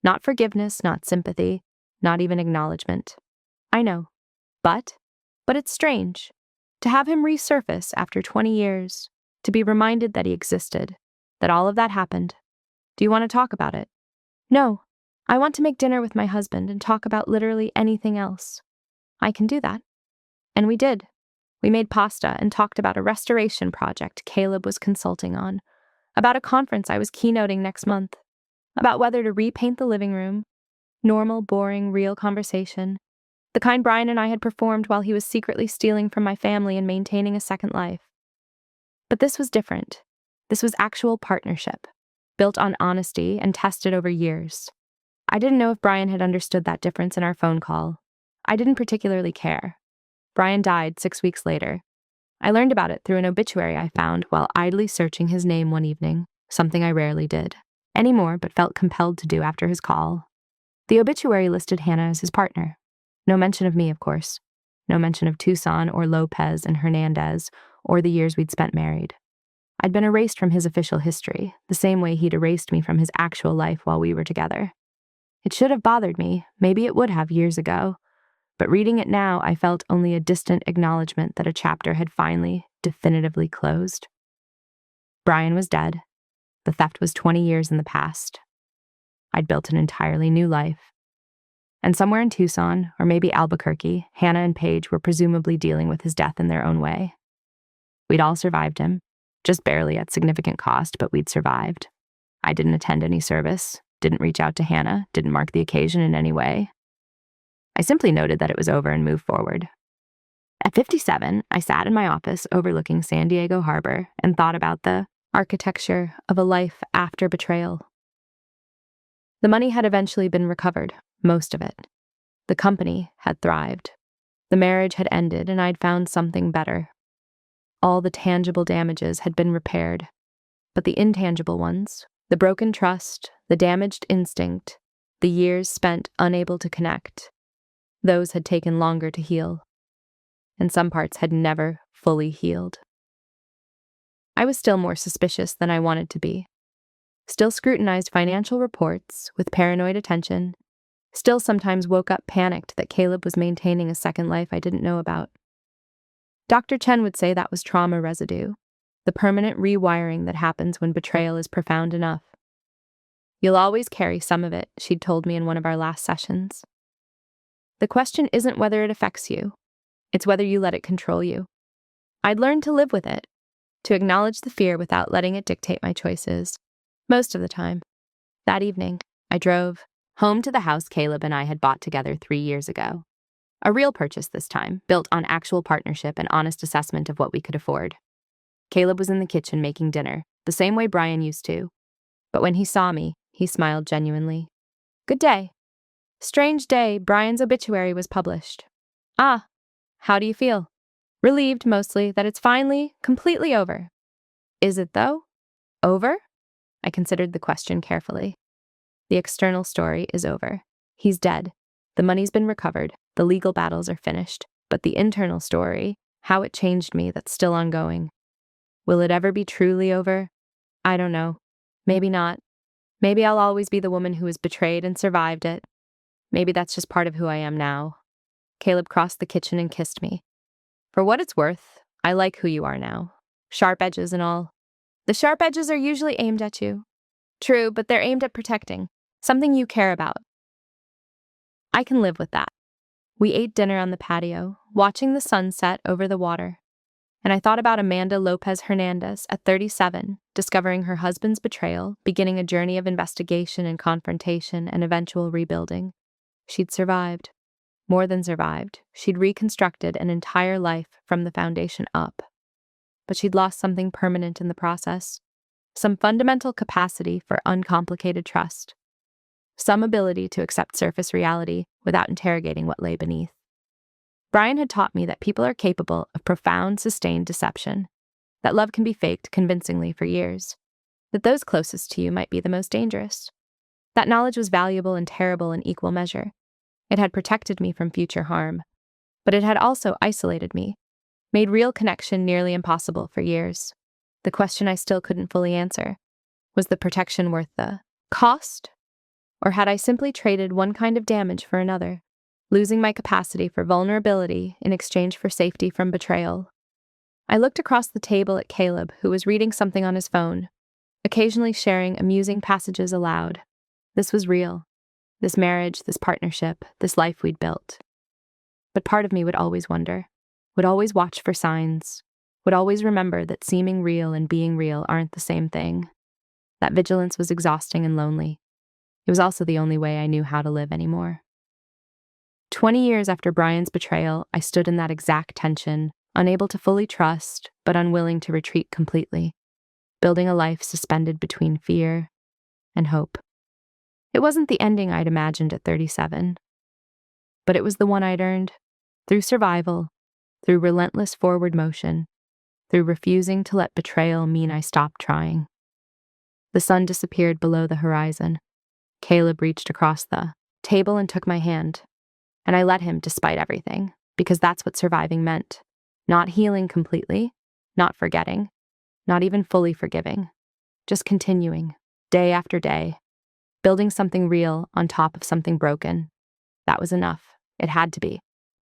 Not forgiveness, not sympathy, not even acknowledgement. I know. But it's strange. To have him resurface after 20 years, to be reminded that he existed, that all of that happened. Do you want to talk about it? No. I want to make dinner with my husband and talk about literally anything else. I can do that. And we did. We made pasta and talked about a restoration project Caleb was consulting on, about a conference I was keynoting next month, about whether to repaint the living room. Normal, boring, real conversation. The kind Brian and I had performed while he was secretly stealing from my family and maintaining a second life. But this was different. This was actual partnership, built on honesty and tested over years. I didn't know if Brian had understood that difference in our phone call. I didn't particularly care. Brian died 6 weeks later. I learned about it through an obituary I found while idly searching his name one evening, something I rarely did anymore but felt compelled to do after his call. The obituary listed Hannah as his partner. No mention of me, of course. No mention of Tucson or Lopez and Hernandez or the years we'd spent married. I'd been erased from his official history, the same way he'd erased me from his actual life while we were together. It should have bothered me, maybe it would have years ago, but reading it now I felt only a distant acknowledgement that a chapter had finally, definitively closed. Brian was dead. The theft was 20 years in the past. I'd built an entirely new life. And somewhere in Tucson, or maybe Albuquerque, Hannah and Paige were presumably dealing with his death in their own way. We'd all survived him, just barely at significant cost, but we'd survived. I didn't attend any service, didn't reach out to Hannah, didn't mark the occasion in any way. I simply noted that it was over and moved forward. At 57, I sat in my office overlooking San Diego Harbor and thought about the architecture of a life after betrayal. The money had eventually been recovered, most of it. The company had thrived. The marriage had ended and I'd found something better. All the tangible damages had been repaired, but the intangible ones, the broken trust, the damaged instinct, the years spent unable to connect, those had taken longer to heal, and some parts had never fully healed. I was still more suspicious than I wanted to be. Still scrutinized financial reports with paranoid attention, still sometimes woke up panicked that Caleb was maintaining a second life I didn't know about. Dr. Chen would say that was trauma residue, the permanent rewiring that happens when betrayal is profound enough. You'll always carry some of it, she'd told me in one of our last sessions. The question isn't whether it affects you, it's whether you let it control you. I'd learned to live with it, to acknowledge the fear without letting it dictate my choices, most of the time. That evening, I drove home to the house Caleb and I had bought together 3 years ago. A real purchase this time, built on actual partnership and honest assessment of what we could afford. Caleb was in the kitchen making dinner, the same way Brian used to. But when he saw me, he smiled genuinely. Good day. Strange day, Brian's obituary was published. Ah, how do you feel? Relieved, mostly, that it's finally, completely over. Is it, though? Over? I considered the question carefully. The external story is over. He's dead. The money's been recovered. The legal battles are finished. But the internal story, how it changed me, that's still ongoing. Will it ever be truly over? I don't know. Maybe not. Maybe I'll always be the woman who was betrayed and survived it. Maybe that's just part of who I am now. Caleb crossed the kitchen and kissed me. For what it's worth, I like who you are now. Sharp edges and all. The sharp edges are usually aimed at you. True, but they're aimed at protecting. Something you care about. I can live with that. We ate dinner on the patio, watching the sunset over the water. And I thought about Amanda Lopez Hernandez at 37, discovering her husband's betrayal, beginning a journey of investigation and confrontation and eventual rebuilding. She'd survived. More than survived. She'd reconstructed an entire life from the foundation up. But she'd lost something permanent in the process. Some fundamental capacity for uncomplicated trust. Some ability to accept surface reality without interrogating what lay beneath. Brian had taught me that people are capable of profound, sustained deception, that love can be faked convincingly for years, that those closest to you might be the most dangerous. That knowledge was valuable and terrible in equal measure. It had protected me from future harm, but it had also isolated me, made real connection nearly impossible for years. The question I still couldn't fully answer, was the protection worth the cost? Or had I simply traded one kind of damage for another, losing my capacity for vulnerability in exchange for safety from betrayal? I looked across the table at Caleb, who was reading something on his phone, occasionally sharing amusing passages aloud. This was real. This marriage, this partnership, this life we'd built. But part of me would always wonder, would always watch for signs, would always remember that seeming real and being real aren't the same thing. That vigilance was exhausting and lonely. It was also the only way I knew how to live anymore. 20 years after Brian's betrayal, I stood in that exact tension, unable to fully trust, but unwilling to retreat completely, building a life suspended between fear and hope. It wasn't the ending I'd imagined at 37, but it was the one I'd earned, through survival, through relentless forward motion, through refusing to let betrayal mean I stopped trying. The sun disappeared below the horizon. Caleb reached across the table and took my hand, and I let him despite everything, because that's what surviving meant. Not healing completely, not forgetting, not even fully forgiving, just continuing, day after day, building something real on top of something broken. That was enough. It had to be.